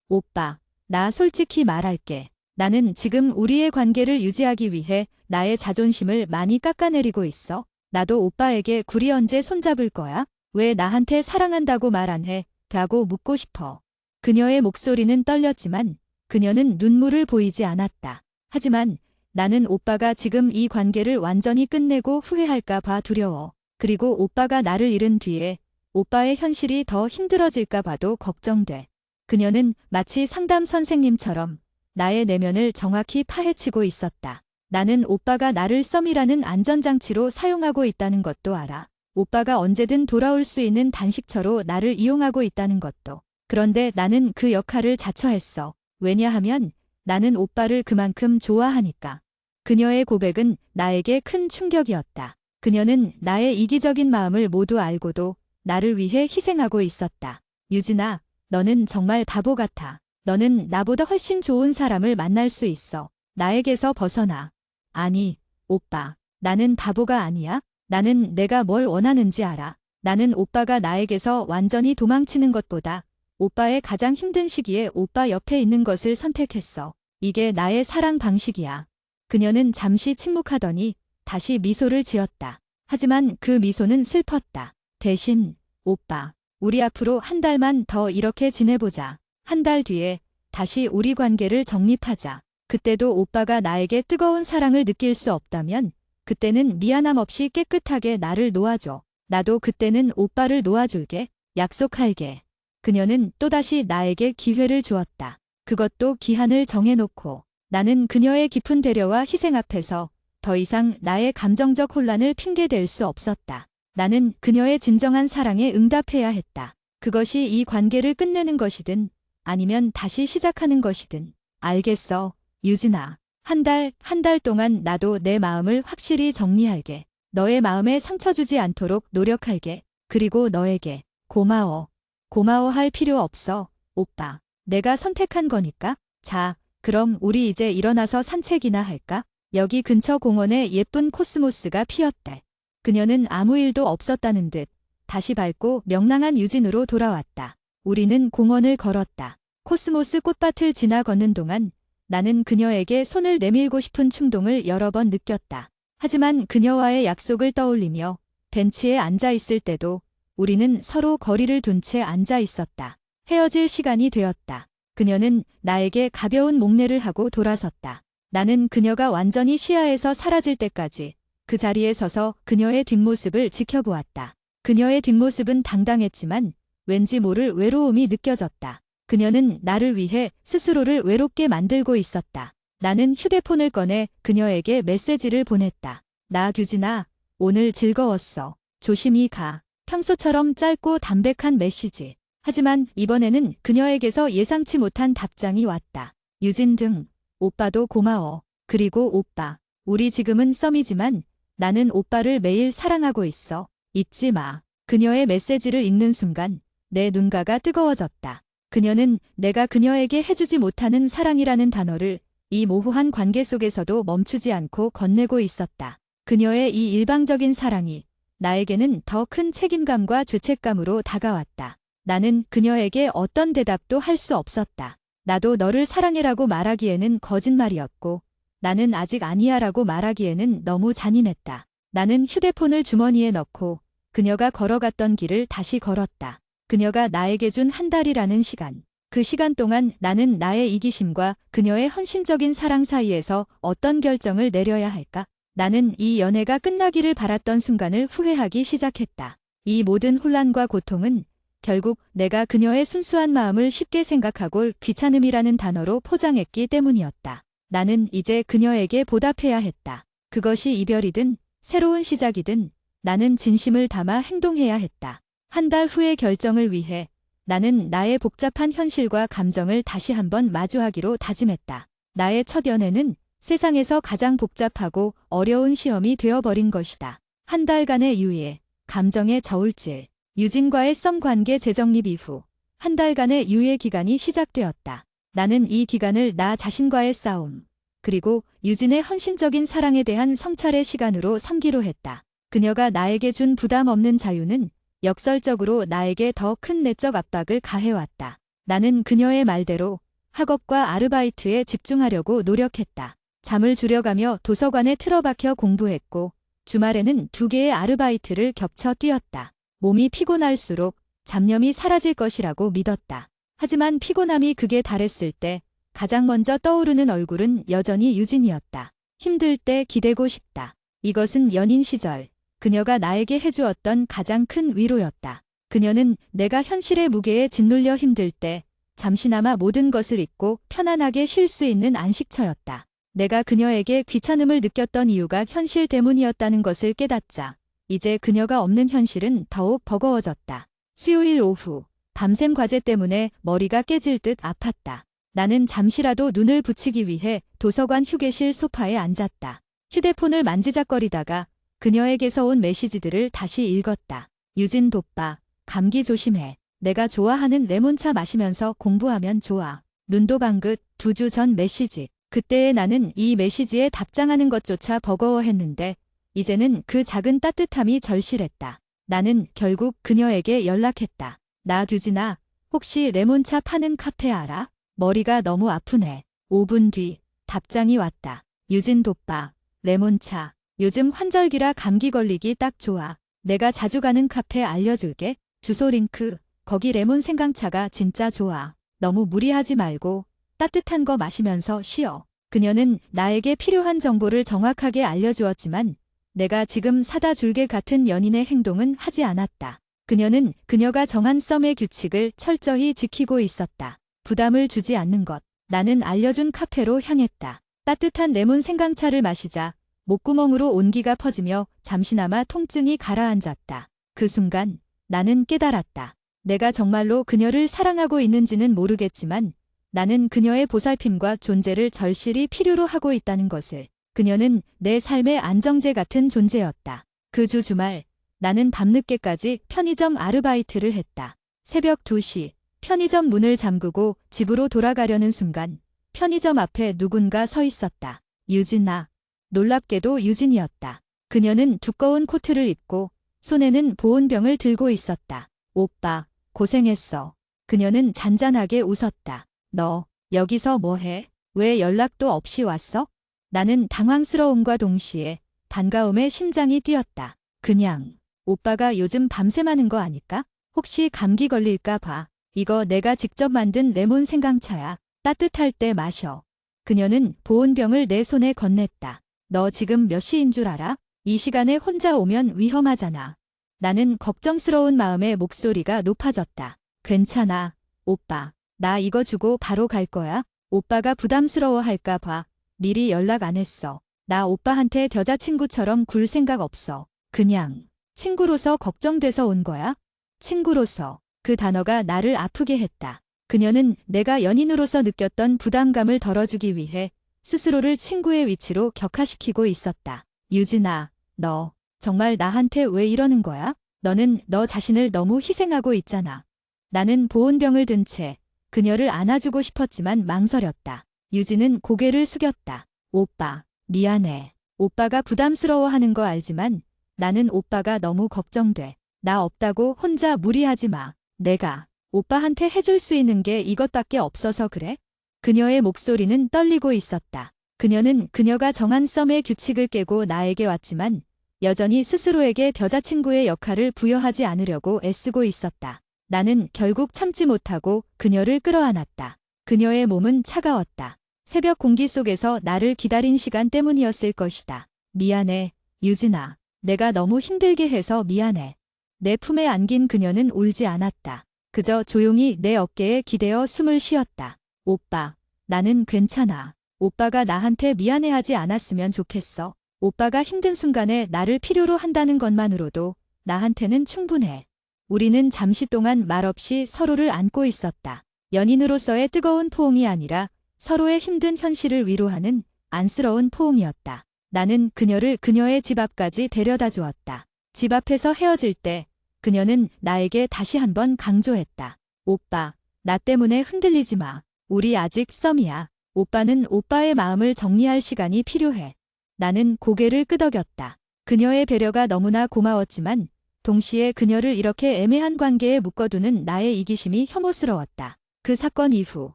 오빠, 나 솔직히 말할게. 나는 지금 우리의 관계를 유지하기 위해 나의 자존심을 많이 깎아내리고 있어. 나도 오빠에게 굴이 언제 손잡을 거야? 왜 나한테 사랑한다고 말 안 해? 라고 묻고 싶어. 그녀의 목소리는 떨렸지만 그녀는 눈물을 보이지 않았다. 하지만 나는 오빠가 지금 이 관계를 완전히 끝내고 후회할까 봐 두려워. 그리고 오빠가 나를 잃은 뒤에 오빠의 현실이 더 힘들어질까 봐도 걱정돼. 그녀는 마치 상담 선생님처럼 나의 내면을 정확히 파헤치고 있었다. 나는 오빠가 나를 썸이라는 안전장치로 사용하고 있다는 것도 알아. 오빠가 언제든 돌아올 수 있는 단식처로 나를 이용하고 있다는 것도. 그런데 나는 그 역할을 자처했어. 왜냐하면 나는 오빠를 그만큼 좋아하니까. 그녀의 고백은 나에게 큰 충격이었다. 그녀는 나의 이기적인 마음을 모두 알고도 나를 위해 희생하고 있었다. 유진아, 너는 정말 바보 같아. 너는 나보다 훨씬 좋은 사람을 만날 수 있어. 나에게서 벗어나. 아니, 오빠. 나는 바보가 아니야. 나는 내가 뭘 원하는지 알아. 나는 오빠가 나에게서 완전히 도망치는 것보다 오빠의 가장 힘든 시기에 오빠 옆에 있는 것을 선택했어. 이게 나의 사랑 방식이야. 그녀는 잠시 침묵하더니 다시 미소를 지었다. 하지만 그 미소는 슬펐다. 대신, 오빠, 우리 앞으로 한 달만 더 이렇게 지내보자. 한 달 뒤에 다시 우리 관계를 정립하자. 그때도 오빠가 나에게 뜨거운 사랑을 느낄 수 없다면 그때는 미안함 없이 깨끗하게 나를 놓아줘. 나도 그때는 오빠를 놓아줄게. 약속할게. 그녀는 또다시 나에게 기회를 주었다. 그것도 기한을 정해놓고. 나는 그녀의 깊은 배려와 희생 앞에서 더 이상 나의 감정적 혼란을 핑계댈 수 없었다. 나는 그녀의 진정한 사랑에 응답해야 했다. 그것이 이 관계를 끝내는 것이든 아니면 다시 시작하는 것이든. 알겠어, 유진아. 한 달 동안 나도 내 마음을 확실히 정리할게. 너의 마음에 상처 주지 않도록 노력할게. 그리고 너에게 고마워. 고마워할 필요 없어, 오빠. 내가 선택한 거니까. 자, 그럼 우리 이제 일어나서 산책이나 할까? 여기 근처 공원에 예쁜 코스모스가 피었대. 그녀는 아무 일도 없었다는 듯 다시 밝고 명랑한 유진으로 돌아왔다. 우리는 공원을 걸었다. 코스모스 꽃밭을 지나 걷는 동안 나는 그녀에게 손을 내밀고 싶은 충동을 여러 번 느꼈다. 하지만 그녀와의 약속을 떠올리며 벤치에 앉아 있을 때도 우리는 서로 거리를 둔 채 앉아 있었다. 헤어질 시간이 되었다. 그녀는 나에게 가벼운 목례를 하고 돌아섰다. 나는 그녀가 완전히 시야에서 사라질 때까지 그 자리에 서서 그녀의 뒷모습을 지켜보았다. 그녀의 뒷모습은 당당했지만 왠지 모를 외로움이 느껴졌다. 그녀는 나를 위해 스스로를 외롭게 만들고 있었다. 나는 휴대폰을 꺼내 그녀에게 메시지를 보냈다. 나 규진아, 오늘 즐거웠어. 조심히 가. 평소처럼 짧고 담백한 메시지. 하지만 이번에는 그녀에게서 예상치 못한 답장이 왔다. 유진 등, 오빠도 고마워. 그리고 오빠, 우리 지금은 썸이지만 나는 오빠를 매일 사랑하고 있어. 잊지 마. 그녀의 메시지를 읽는 순간 내 눈가가 뜨거워졌다. 그녀는 내가 그녀에게 해주지 못하는 사랑이라는 단어를 이 모호한 관계 속에서도 멈추지 않고 건네고 있었다. 그녀의 이 일방적인 사랑이 나에게는 더 큰 책임감과 죄책감으로 다가왔다. 나는 그녀에게 어떤 대답도 할 수 없었다. 나도 너를 사랑해라고 말하기에는 거짓말이었고, 나는 아직 아니야라고 말하기에는 너무 잔인했다. 나는 휴대폰을 주머니에 넣고 그녀가 걸어갔던 길을 다시 걸었다. 그녀가 나에게 준 한 달이라는 시간. 그 시간 동안 나는 나의 이기심과 그녀의 헌신적인 사랑 사이에서 어떤 결정을 내려야 할까? 나는 이 연애가 끝나기를 바랐던 순간을 후회하기 시작했다. 이 모든 혼란과 고통은 결국 내가 그녀의 순수한 마음을 쉽게 생각하고 귀찮음이라는 단어로 포장했기 때문이었다. 나는 이제 그녀에게 보답해야 했다. 그것이 이별이든 새로운 시작이든 나는 진심을 담아 행동해야 했다. 한 달 후의 결정을 위해 나는 나의 복잡한 현실과 감정을 다시 한번 마주하기로 다짐했다. 나의 첫 연애는 세상에서 가장 복잡하고 어려운 시험이 되어버린 것이다. 한 달간의 유예, 감정의 저울질, 유진과의 썸 관계 재정립 이후 한 달간의 유예 기간이 시작되었다. 나는 이 기간을 나 자신과의 싸움, 그리고 유진의 헌신적인 사랑에 대한 성찰의 시간으로 삼기로 했다. 그녀가 나에게 준 부담 없는 자유는 역설적으로 나에게 더 큰 내적 압박을 가해왔다. 나는 그녀의 말대로 학업과 아르바이트에 집중하려고 노력했다. 잠을 줄여가며 도서관에 틀어박혀 공부했고 주말에는 2개의 아르바이트를 겹쳐 뛰었다. 몸이 피곤할수록 잡념이 사라질 것이라고 믿었다. 하지만 피곤함이 극에 달했을 때 가장 먼저 떠오르는 얼굴은 여전히 유진이었다. 힘들 때 기대고 싶다. 이것은 연인 시절 그녀가 나에게 해주었던 가장 큰 위로였다. 그녀는 내가 현실의 무게에 짓눌려 힘들 때 잠시나마 모든 것을 잊고 편안하게 쉴 수 있는 안식처였다. 내가 그녀에게 귀찮음을 느꼈던 이유가 현실 때문이었다는 것을 깨닫자 이제 그녀가 없는 현실은 더욱 버거워졌다. 수요일 오후 밤샘 과제 때문에 머리가 깨질 듯 아팠다. 나는 잠시라도 눈을 붙이기 위해 도서관 휴게실 소파에 앉았다. 휴대폰을 만지작거리다가 그녀에게서 온 메시지들을 다시 읽었다. 유진 돋봐. 감기 조심해. 내가 좋아하는 레몬차 마시면서 공부하면 좋아. 눈도 방긋. 2주 전 메시지. 그때의 나는 이 메시지에 답장하는 것조차 버거워했는데 이제는 그 작은 따뜻함이 절실했다. 나는 결국 그녀에게 연락했다. 나 유진아, 혹시 레몬차 파는 카페 알아? 머리가 너무 아프네. 5분 뒤 답장이 왔다. 유진 돋봐. 레몬차. 요즘 환절기라 감기 걸리기 딱 좋아. 내가 자주 가는 카페 알려줄게. 주소 링크. 거기 레몬 생강차가 진짜 좋아. 너무 무리하지 말고 따뜻한 거 마시면서 쉬어. 그녀는 나에게 필요한 정보를 정확하게 알려주었지만 내가 지금 사다 줄게 같은 연인의 행동은 하지 않았다. 그녀는 그녀가 정한 썸의 규칙을 철저히 지키고 있었다. 부담을 주지 않는 것. 나는 알려준 카페로 향했다. 따뜻한 레몬 생강차를 마시자 목구멍으로 온기가 퍼지며 잠시나마 통증이 가라앉았다. 그 순간 나는 깨달았다. 내가 정말로 그녀를 사랑하고 있는지는 모르겠지만 나는 그녀의 보살핌과 존재를 절실히 필요로 하고 있다는 것을. 그녀는 내 삶의 안정제 같은 존재였다. 그 주 주말 나는 밤늦게까지 편의점 아르바이트를 했다. 새벽 2시 편의점 문을 잠그고 집으로 돌아가려는 순간 편의점 앞에 누군가 서 있었다. 유진아. 놀랍게도 유진이었다. 그녀는 두꺼운 코트를 입고 손에는 보온병을 들고 있었다. 오빠, 고생했어. 그녀는 잔잔하게 웃었다. 너, 여기서 뭐해? 왜 연락도 없이 왔어? 나는 당황스러움과 동시에 반가움에 심장이 뛰었다. 그냥, 오빠가 요즘 밤샘하는 거 아닐까? 혹시 감기 걸릴까 봐. 이거 내가 직접 만든 레몬 생강차야. 따뜻할 때 마셔. 그녀는 보온병을 내 손에 건넸다. 너 지금 몇 시인 줄 알아? 이 시간에 혼자 오면 위험하잖아. 나는 걱정스러운 마음에 목소리가 높아졌다. 괜찮아, 오빠. 나 이거 주고 바로 갈 거야. 오빠가 부담스러워할까 봐 미리 연락 안 했어. 나 오빠한테 여자친구처럼 굴 생각 없어. 그냥 친구로서 걱정돼서 온 거야. 친구로서. 그 단어가 나를 아프게 했다. 그녀는 내가 연인으로서 느꼈던 부담감을 덜어주기 위해 스스로를 친구의 위치로 격하시키고 있었다. 유진아, 너 정말 나한테 왜 이러는 거야? 너는 너 자신을 너무 희생하고 있잖아. 나는 보온병을 든 채 그녀를 안아주고 싶었지만 망설였다. 유진은 고개를 숙였다. 오빠, 미안해. 오빠가 부담스러워하는 거 알지만 나는 오빠가 너무 걱정돼. 나 없다고 혼자 무리하지 마. 내가 오빠한테 해줄 수 있는 게 이것밖에 없어서 그래? 그녀의 목소리는 떨리고 있었다. 그녀는 그녀가 정한 썸의 규칙을 깨고 나에게 왔지만 여전히 스스로에게 여자친구의 역할을 부여하지 않으려고 애쓰고 있었다. 나는 결국 참지 못하고 그녀를 끌어안았다. 그녀의 몸은 차가웠다. 새벽 공기 속에서 나를 기다린 시간 때문이었을 것이다. 미안해, 유진아. 내가 너무 힘들게 해서 미안해. 내 품에 안긴 그녀는 울지 않았다. 그저 조용히 내 어깨에 기대어 숨을 쉬었다. 오빠, 나는 괜찮아. 오빠가 나한테 미안해하지 않았으면 좋겠어. 오빠가 힘든 순간에 나를 필요로 한다는 것만으로도 나한테는 충분해. 우리는 잠시 동안 말없이 서로를 안고 있었다. 연인으로서의 뜨거운 포옹이 아니라 서로의 힘든 현실을 위로하는 안쓰러운 포옹이었다. 나는 그녀를 그녀의 집 앞까지 데려다 주었다. 집 앞에서 헤어질 때 그녀는 나에게 다시 한번 강조했다. 오빠, 나 때문에 흔들리지 마. 우리 아직 썸이야. 오빠는 오빠의 마음을 정리할 시간이 필요해. 나는 고개를 끄덕였다. 그녀의 배려가 너무나 고마웠지만 동시에 그녀를 이렇게 애매한 관계에 묶어두는 나의 이기심이 혐오스러웠다. 그 사건 이후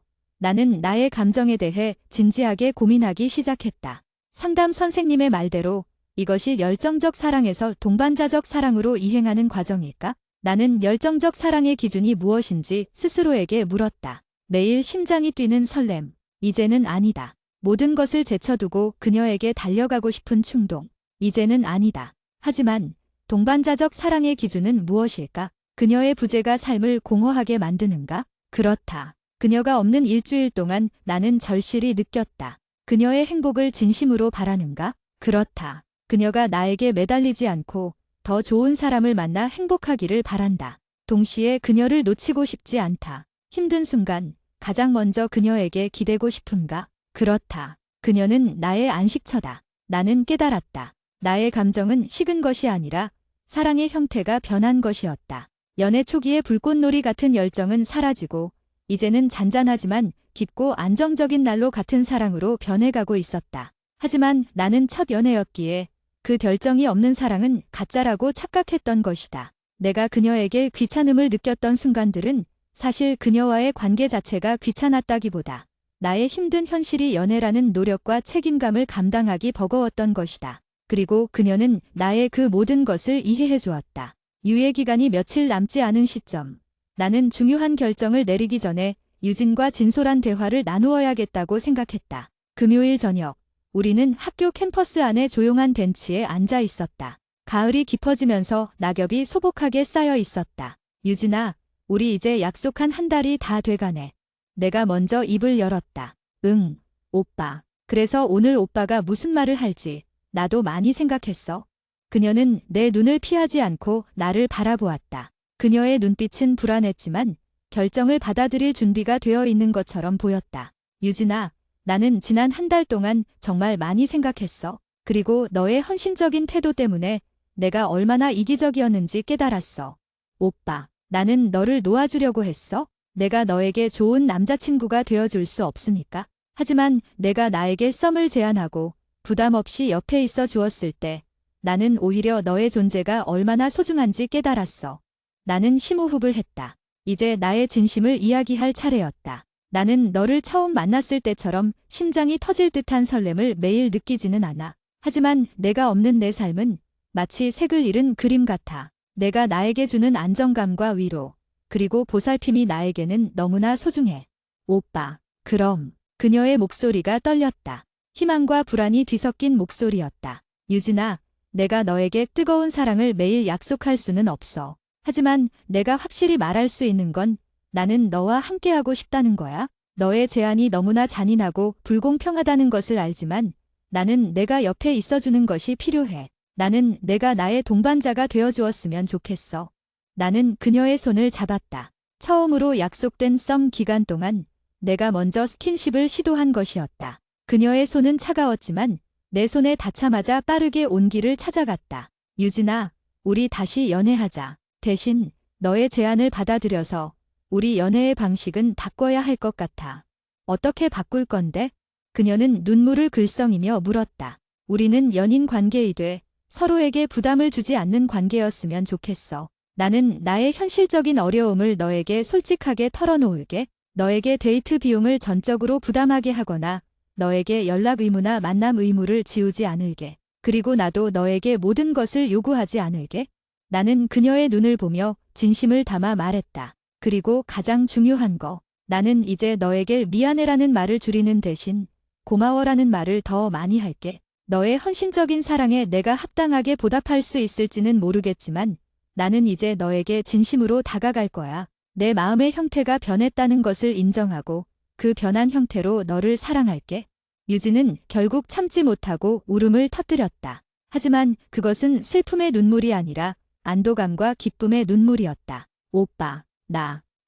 나는 나의 감정에 대해 진지하게 고민하기 시작했다. 상담 선생님의 말대로 이것이 열정적 사랑에서 동반자적 사랑으로 이행하는 과정일까? 나는 열정적 사랑의 기준이 무엇인지 스스로에게 물었다. 매일 심장이 뛰는 설렘. 이제는 아니다. 모든 것을 제쳐두고 그녀에게 달려가고 싶은 충동. 이제는 아니다. 하지만 동반자적 사랑의 기준은 무엇일까? 그녀의 부재가 삶을 공허하게 만드는가? 그렇다. 그녀가 없는 일주일 동안 나는 절실히 느꼈다. 그녀의 행복을 진심으로 바라는가? 그렇다. 그녀가 나에게 매달리지 않고 더 좋은 사람을 만나 행복하기를 바란다. 동시에 그녀를 놓치고 싶지 않다. 힘든 순간 가장 먼저 그녀에게 기대고 싶은가? 그렇다. 그녀는 나의 안식처다. 나는 깨달았다. 나의 감정은 식은 것이 아니라 사랑의 형태가 변한 것이었다. 연애 초기의 불꽃놀이 같은 열정은 사라지고 이제는 잔잔하지만 깊고 안정적인 난로 같은 사랑으로 변해가고 있었다. 하지만 나는 첫 연애였기에 그 결정이 없는 사랑은 가짜라고 착각했던 것이다. 내가 그녀에게 귀찮음을 느꼈던 순간들은 사실 그녀와의 관계 자체가 귀찮았다기보다 나의 힘든 현실이 연애라는 노력과 책임감을 감당하기 버거웠던 것이다. 그리고 그녀는 나의 그 모든 것을 이해해 주었다. 유예 기간이 며칠 남지 않은 시점. 나는 중요한 결정을 내리기 전에 유진과 진솔한 대화를 나누어야겠다고 생각했다. 금요일 저녁, 우리는 학교 캠퍼스 안의 조용한 벤치에 앉아 있었다. 가을이 깊어지면서 낙엽이 소복하게 쌓여 있었다. 유진아, 우리 이제 약속한 한 달이 다 돼가네. 내가 먼저 입을 열었다. 응, 오빠. 그래서 오늘 오빠가 무슨 말을 할지 나도 많이 생각했어. 그녀는 내 눈을 피하지 않고 나를 바라보았다. 그녀의 눈빛은 불안했지만 결정을 받아들일 준비가 되어 있는 것처럼 보였다. 유진아, 나는 지난 한 달 동안 정말 많이 생각했어. 그리고 너의 헌신적인 태도 때문에 내가 얼마나 이기적이었는지 깨달았어. 오빠, 나는 너를 놓아주려고 했어. 내가 너에게 좋은 남자친구가 되어줄 수 없으니까. 하지만 내가 나에게 썸을 제안하고 부담 없이 옆에 있어 주었을 때 나는 오히려 너의 존재가 얼마나 소중한지 깨달았어. 나는 심호흡을 했다. 이제 나의 진심을 이야기할 차례였다. 나는 너를 처음 만났을 때처럼 심장이 터질 듯한 설렘을 매일 느끼지는 않아. 하지만 내가 없는 내 삶은 마치 색을 잃은 그림 같아. 내가 나에게 주는 안정감과 위로, 그리고 보살핌이 나에게는 너무나 소중해. 오빠, 그럼. 그녀의 목소리가 떨렸다. 희망과 불안이 뒤섞인 목소리였다. 유진아, 내가 너에게 뜨거운 사랑을 매일 약속할 수는 없어. 하지만 내가 확실히 말할 수 있는 건 나는 너와 함께하고 싶다는 거야. 너의 제안이 너무나 잔인하고 불공평하다는 것을 알지만 나는 내가 옆에 있어주는 것이 필요해. 나는 내가 나의 동반자가 되어주었으면 좋겠어. 나는 그녀의 손을 잡았다. 처음으로 약속된 썸 기간 동안 내가 먼저 스킨십을 시도한 것이었다. 그녀의 손은 차가웠지만 내 손에 닿자마자 빠르게 온기를 찾아갔다. 유진아, 우리 다시 연애하자. 대신 너의 제안을 받아들여서 우리 연애의 방식은 바꿔야 할 것 같아. 어떻게 바꿀 건데? 그녀는 눈물을 글썽이며 물었다. 우리는 연인 관계이되 서로에게 부담을 주지 않는 관계였으면 좋겠어. 나는 나의 현실적인 어려움을 너에게 솔직하게 털어놓을게. 너에게 데이트 비용을 전적으로 부담하게 하거나 너에게 연락 의무나 만남 의무를 지우지 않을게. 그리고 나도 너에게 모든 것을 요구하지 않을게. 나는 그녀의 눈을 보며 진심을 담아 말했다. 그리고 가장 중요한 거. 나는 이제 너에게 미안해라는 말을 줄이는 대신 고마워라는 말을 더 많이 할게. 너의 헌신적인 사랑에 내가 합당하게 보답할 수 있을지는 모르겠지만 나는 이제 너에게 진심으로 다가갈 거야. 내 마음의 형태가 변했다는 것을 인정하고 그 변한 형태로 너를 사랑할게. 유진은 결국 참지 못하고 울음을 터뜨렸다. 하지만 그것은 슬픔의 눈물이 아니라 안도감과 기쁨의 눈물이었다. 오빠,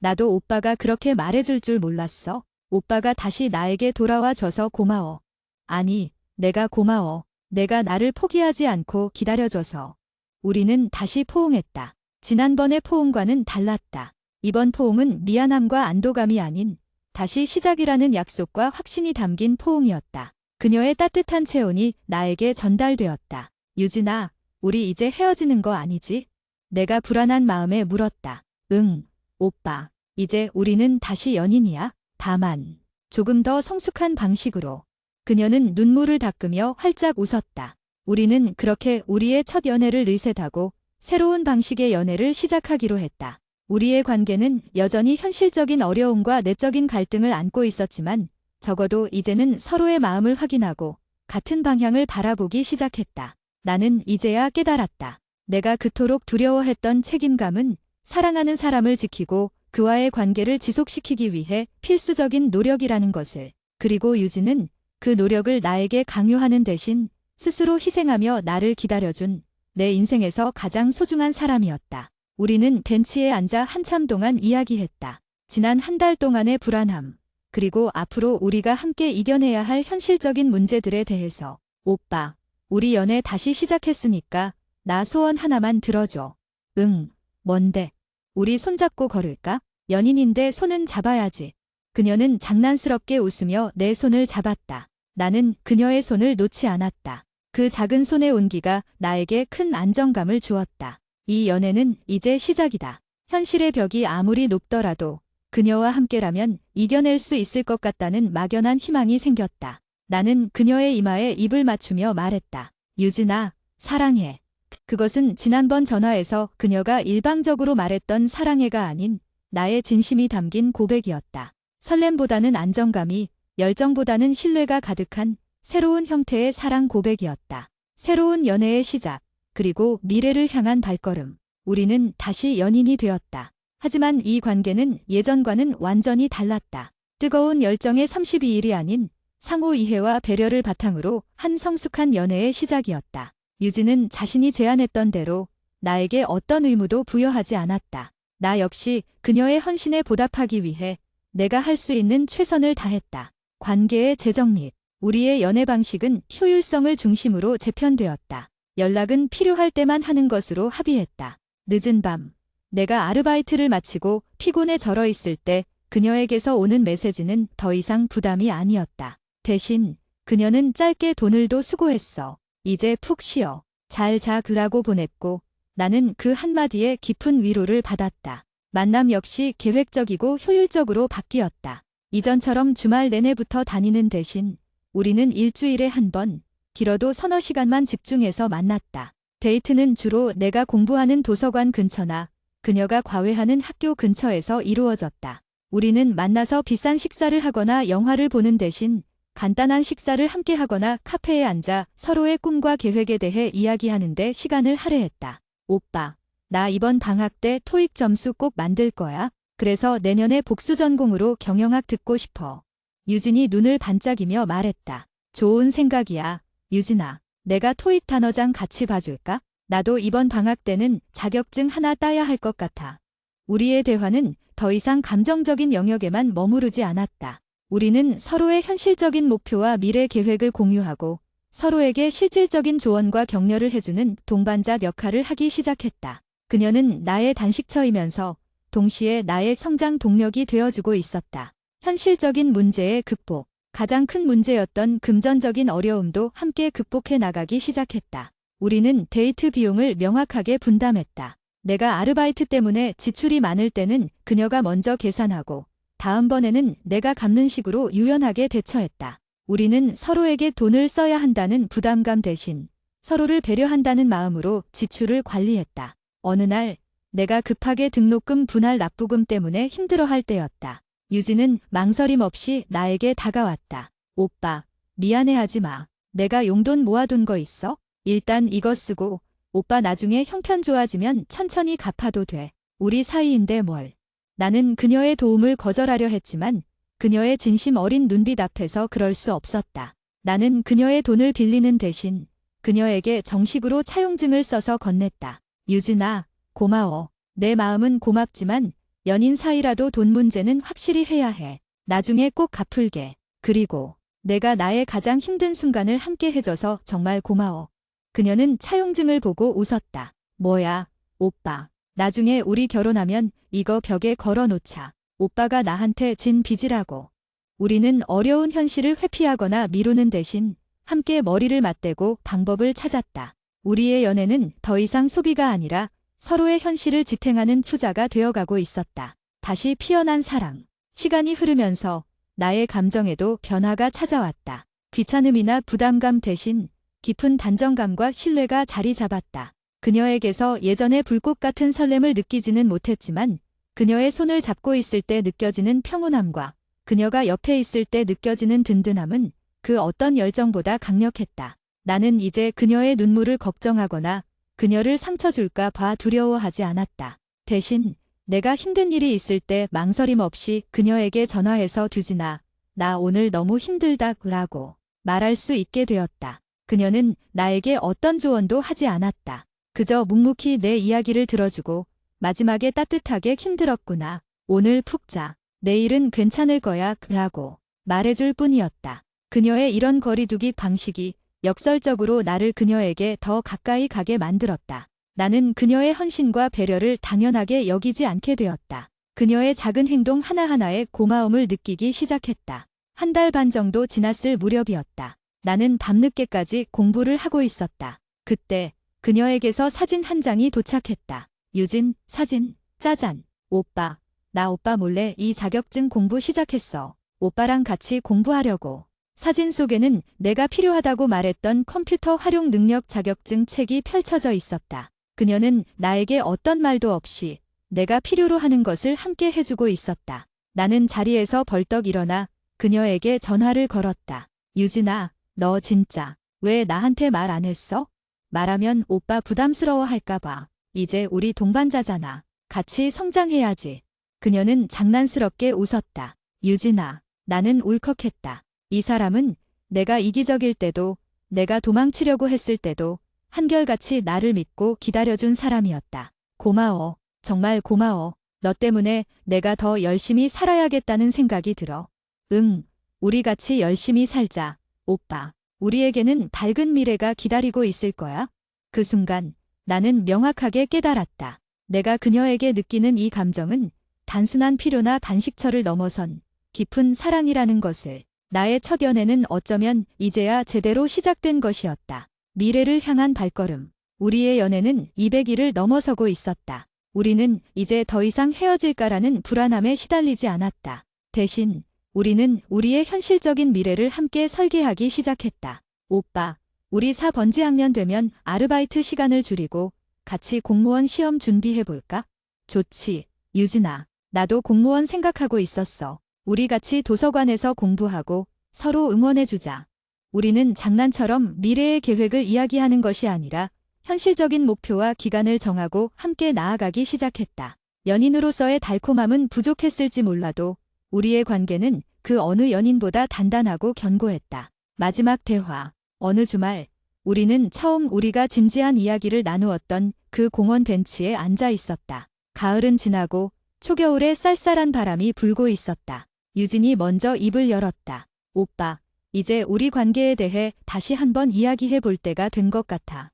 나도 오빠가 그렇게 말해줄 줄 몰랐어. 오빠가 다시 나에게 돌아와 줘서 고마워. 아니, 내가 고마워. 내가 나를 포기하지 않고 기다려줘서. 우리는 다시 포옹했다. 지난번의 포옹과는 달랐다. 이번 포옹은 미안함과 안도감이 아닌 다시 시작이라는 약속과 확신이 담긴 포옹이었다. 그녀의 따뜻한 체온이 나에게 전달되었다. 유진아, 우리 이제 헤어지는 거 아니지? 내가 불안한 마음에 물었다. 응, 오빠. 이제 우리는 다시 연인이야. 다만 조금 더 성숙한 방식으로. 그녀는 눈물을 닦으며 활짝 웃었다. 우리는 그렇게 우리의 첫 연애를 리셋하고 새로운 방식의 연애를 시작하기로 했다. 우리의 관계는 여전히 현실적인 어려움과 내적인 갈등을 안고 있었지만 적어도 이제는 서로의 마음을 확인하고 같은 방향을 바라보기 시작했다. 나는 이제야 깨달았다. 내가 그토록 두려워했던 책임감은 사랑하는 사람을 지키고 그와의 관계를 지속시키기 위해 필수적인 노력이라는 것을. 그리고 유진은 그 노력을 나에게 강요하는 대신 스스로 희생하며 나를 기다려준 내 인생에서 가장 소중한 사람이었다. 우리는 벤치에 앉아 한참 동안 이야기했다. 지난 한 달 동안의 불안함, 그리고 앞으로 우리가 함께 이겨내야 할 현실적인 문제들에 대해서. 오빠, 우리 연애 다시 시작했으니까 나 소원 하나만 들어줘. 응, 뭔데? 우리 손잡고 걸을까? 연인인데 손은 잡아야지. 그녀는 장난스럽게 웃으며 내 손을 잡았다. 나는 그녀의 손을 놓지 않았다. 그 작은 손의 온기가 나에게 큰 안정감을 주었다. 이 연애는 이제 시작이다. 현실의 벽이 아무리 높더라도 그녀와 함께라면 이겨낼 수 있을 것 같다는 막연한 희망이 생겼다. 나는 그녀의 이마에 입을 맞추며 말했다. 유진아, 사랑해. 그것은 지난번 전화에서 그녀가 일방적으로 말했던 사랑해가 아닌 나의 진심이 담긴 고백이었다. 설렘보다는 안정감이, 열정보다는 신뢰가 가득한 새로운 형태의 사랑 고백이었다. 새로운 연애의 시작, 그리고 미래를 향한 발걸음. 우리는 다시 연인이 되었다. 하지만 이 관계는 예전과는 완전히 달랐다. 뜨거운 열정의 32일이 아닌 상호 이해와 배려를 바탕으로 한 성숙한 연애의 시작이었다. 유진은 자신이 제안했던 대로 나에게 어떤 의무도 부여하지 않았다. 나 역시 그녀의 헌신에 보답하기 위해 내가 할 수 있는 최선을 다했다. 관계의 재정립. 우리의 연애 방식은 효율성을 중심으로 재편되었다. 연락은 필요할 때만 하는 것으로 합의했다. 늦은 밤, 내가 아르바이트를 마치고 피곤에 절어 있을 때 그녀에게서 오는 메시지는 더 이상 부담이 아니었다. 대신 그녀는 짧게 "오늘도 수고했어. 이제 푹 쉬어. 잘 자." 그라고 보냈고 나는 그 한마디에 깊은 위로를 받았다. 만남 역시 계획적이고 효율적으로 바뀌었다. 이전처럼 주말 내내 붙어 다니는 대신 우리는 일주일에 한 번, 길어도 서너 시간만 집중해서 만났다. 데이트는 주로 내가 공부하는 도서관 근처나 그녀가 과외하는 학교 근처에서 이루어졌다. 우리는 만나서 비싼 식사를 하거나 영화를 보는 대신 간단한 식사를 함께 하거나 카페에 앉아 서로의 꿈과 계획에 대해 이야기하는 데 시간을 할애했다. 오빠, 나 이번 방학 때 토익 점수 꼭 만들 거야. 그래서 내년에 복수 전공으로 경영학 듣고 싶어. 유진이 눈을 반짝이며 말했다. 좋은 생각이야. 유진아, 내가 토익 단어장 같이 봐줄까? 나도 이번 방학 때는 자격증 하나 따야 할 것 같아. 우리의 대화는 더 이상 감정적인 영역에만 머무르지 않았다. 우리는 서로의 현실적인 목표와 미래 계획을 공유하고 서로에게 실질적인 조언과 격려를 해주는 동반자 역할을 하기 시작했다. 그녀는 나의 단식처이면서 동시에 나의 성장 동력이 되어주고 있었다. 현실적인 문제의 극복, 가장 큰 문제였던 금전적인 어려움도 함께 극복해 나가기 시작했다. 우리는 데이트 비용을 명확하게 분담했다. 내가 아르바이트 때문에 지출이 많을 때는 그녀가 먼저 계산하고 다음번에는 내가 갚는 식으로 유연하게 대처했다. 우리는 서로에게 돈을 써야 한다는 부담감 대신 서로를 배려한다는 마음으로 지출을 관리했다. 어느 날 내가 급하게 등록금 분할 납부금 때문에 힘들어할 때였다. 유진은 망설임 없이 나에게 다가왔다. 오빠, 미안해하지 마. 내가 용돈 모아둔 거 있어? 일단 이거 쓰고 오빠 나중에 형편 좋아지면 천천히 갚아도 돼. 우리 사이인데 뭘. 나는 그녀의 도움을 거절하려 했지만 그녀의 진심 어린 눈빛 앞에서 그럴 수 없었다. 나는 그녀의 돈을 빌리는 대신 그녀에게 정식으로 차용증을 써서 건넸다. 유진아, 고마워. 내 마음은 고맙지만 연인 사이라도 돈 문제는 확실히 해야 해. 나중에 꼭 갚을게. 그리고 내가 나의 가장 힘든 순간을 함께 해줘서 정말 고마워. 그녀는 차용증을 보고 웃었다. 뭐야, 오빠. 나중에 우리 결혼하면 이거 벽에 걸어놓자. 오빠가 나한테 진 빚이라고. 우리는 어려운 현실을 회피하거나 미루는 대신 함께 머리를 맞대고 방법을 찾았다. 우리의 연애는 더 이상 소비가 아니라 서로의 현실을 지탱하는 투자가 되어가고 있었다. 다시 피어난 사랑. 시간이 흐르면서 나의 감정에도 변화가 찾아왔다. 귀찮음이나 부담감 대신 깊은 단정감과 신뢰가 자리 잡았다. 그녀에게서 예전의 불꽃 같은 설렘을 느끼지는 못했지만 그녀의 손을 잡고 있을 때 느껴지는 평온함과 그녀가 옆에 있을 때 느껴지는 든든함은 그 어떤 열정보다 강력했다. 나는 이제 그녀의 눈물을 걱정하거나 그녀를 상처 줄까 봐 두려워하지 않았다. 대신 내가 힘든 일이 있을 때 망설임 없이 그녀에게 전화해서 두진아, 나 오늘 너무 힘들다 라고 말할 수 있게 되었다. 그녀는 나에게 어떤 조언도 하지 않았다. 그저 묵묵히 내 이야기를 들어주고 마지막에 따뜻하게 힘들었구나. 오늘 푹 자. 내일은 괜찮을 거야 라고 말해줄 뿐이었다. 그녀의 이런 거리두기 방식이 역설적으로 나를 그녀에게 더 가까이 가게 만들었다. 나는 그녀의 헌신과 배려를 당연하게 여기지 않게 되었다. 그녀의 작은 행동 하나하나에 고마움을 느끼기 시작했다. 한 달 반 정도 지났을 무렵이었다. 나는 밤늦게까지 공부를 하고 있었다. 그때 그녀에게서 사진 한 장이 도착했다. 유진, 사진, 짜잔. 오빠, 나 오빠 몰래 이 자격증 공부 시작했어. 오빠랑 같이 공부하려고. 사진 속에는 내가 필요하다고 말했던 컴퓨터 활용 능력 자격증 책이 펼쳐져 있었다. 그녀는 나에게 어떤 말도 없이 내가 필요로 하는 것을 함께 해주고 있었다. 나는 자리에서 벌떡 일어나 그녀에게 전화를 걸었다. 유진아, 너 진짜 왜 나한테 말 안 했어? 말하면 오빠 부담스러워 할까봐. 이제 우리 동반자잖아. 같이 성장해야지. 그녀는 장난스럽게 웃었다. 유진아, 나는 울컥했다. 이 사람은 내가 이기적일 때도 내가 도망치려고 했을 때도 한결같이 나를 믿고 기다려준 사람이었다. 고마워. 정말 고마워. 너 때문에 내가 더 열심히 살아야겠다는 생각이 들어. 응, 우리 같이 열심히 살자. 오빠, 우리에게는 밝은 미래가 기다리고 있을 거야. 그 순간 나는 명확하게 깨달았다. 내가 그녀에게 느끼는 이 감정은 단순한 필요나 단식처를 넘어선 깊은 사랑이라는 것을. 나의 첫 연애는 어쩌면 이제야 제대로 시작된 것이었다. 미래를 향한 발걸음. 우리의 연애는 200일을 넘어서고 있었다. 우리는 이제 더 이상 헤어질까라는 불안함에 시달리지 않았다. 대신 우리는 우리의 현실적인 미래를 함께 설계하기 시작했다. 오빠, 우리 4번지 학년 되면 아르바이트 시간을 줄이고 같이 공무원 시험 준비해볼까? 좋지, 유진아. 나도 공무원 생각하고 있었어. 우리 같이 도서관에서 공부하고 서로 응원해주자. 우리는 장난처럼 미래의 계획을 이야기하는 것이 아니라 현실적인 목표와 기간을 정하고 함께 나아가기 시작했다. 연인으로서의 달콤함은 부족했을지 몰라도 우리의 관계는 그 어느 연인보다 단단하고 견고했다. 마지막 대화. 어느 주말 우리는 처음 우리가 진지한 이야기를 나누었던 그 공원 벤치에 앉아 있었다. 가을은 지나고 초겨울에 쌀쌀한 바람이 불고 있었다. 유진이 먼저 입을 열었다. 오빠, 이제 우리 관계에 대해 다시 한번 이야기해 볼 때가 된 것 같아.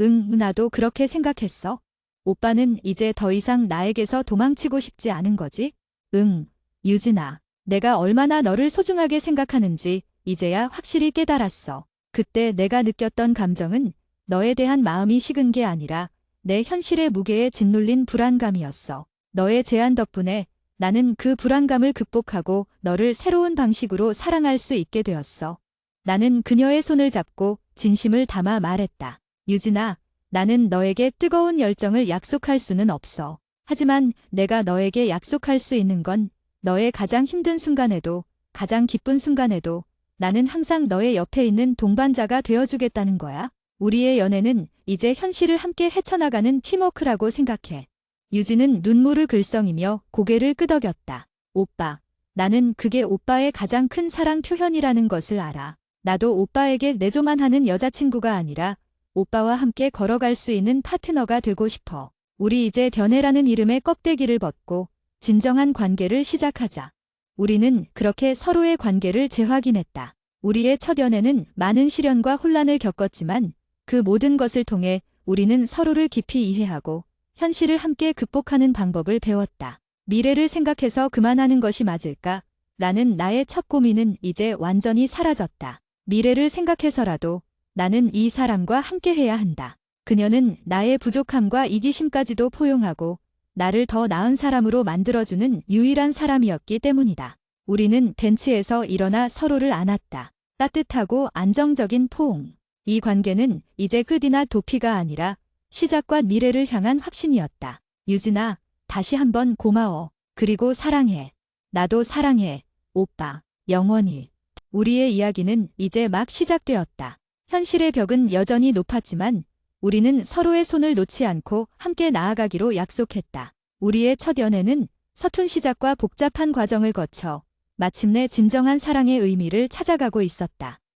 응, 나도 그렇게 생각했어. 오빠는 이제 더 이상 나에게서 도망치고 싶지 않은 거지? 응, 유진아. 내가 얼마나 너를 소중하게 생각하는지 이제야 확실히 깨달았어. 그때 내가 느꼈던 감정은 너에 대한 마음이 식은 게 아니라 내 현실의 무게에 짓눌린 불안감이었어. 너의 제안 덕분에 나는 그 불안감을 극복하고 너를 새로운 방식으로 사랑할 수 있게 되었어. 나는 그녀의 손을 잡고 진심을 담아 말했다. 유진아, 나는 너에게 뜨거운 열정을 약속할 수는 없어. 하지만 내가 너에게 약속할 수 있는 건 너의 가장 힘든 순간에도 가장 기쁜 순간에도 나는 항상 너의 옆에 있는 동반자가 되어주겠다는 거야. 우리의 연애는 이제 현실을 함께 헤쳐나가는 팀워크라고 생각해. 유진은 눈물을 글썽이며 고개를 끄덕였다. 오빠, 나는 그게 오빠의 가장 큰 사랑 표현이라는 것을 알아. 나도 오빠에게 내조만 하는 여자친구가 아니라 오빠와 함께 걸어갈 수 있는 파트너가 되고 싶어. 우리 이제 연애라는 이름의 껍데기를 벗고 진정한 관계를 시작하자. 우리는 그렇게 서로의 관계를 재확인했다. 우리의 첫 연애는 많은 시련과 혼란을 겪었지만 그 모든 것을 통해 우리는 서로를 깊이 이해하고 현실을 함께 극복하는 방법을 배웠다. 미래를 생각해서 그만하는 것이 맞을까? 라는 나의 첫 고민은 이제 완전히 사라졌다. 미래를 생각해서라도 나는 이 사람과 함께해야 한다. 그녀는 나의 부족함과 이기심까지도 포용하고 나를 더 나은 사람으로 만들어주는 유일한 사람이었기 때문이다. 우리는 벤치에서 일어나 서로를 안았다. 따뜻하고 안정적인 포옹. 이 관계는 이제 끝이나 도피가 아니라 시작과 미래를 향한 확신이었다. 유진아, 다시 한번 고마워. 그리고 사랑해. 나도 사랑해. 오빠, 영원히. 우리의 이야기는 이제 막 시작되었다. 현실의 벽은 여전히 높았지만 우리는 서로의 손을 놓지 않고 함께 나아가기로 약속했다. 우리의 첫 연애는 서툰 시작과 복잡한 과정을 거쳐 마침내 진정한 사랑의 의미를 찾아가고 있었다.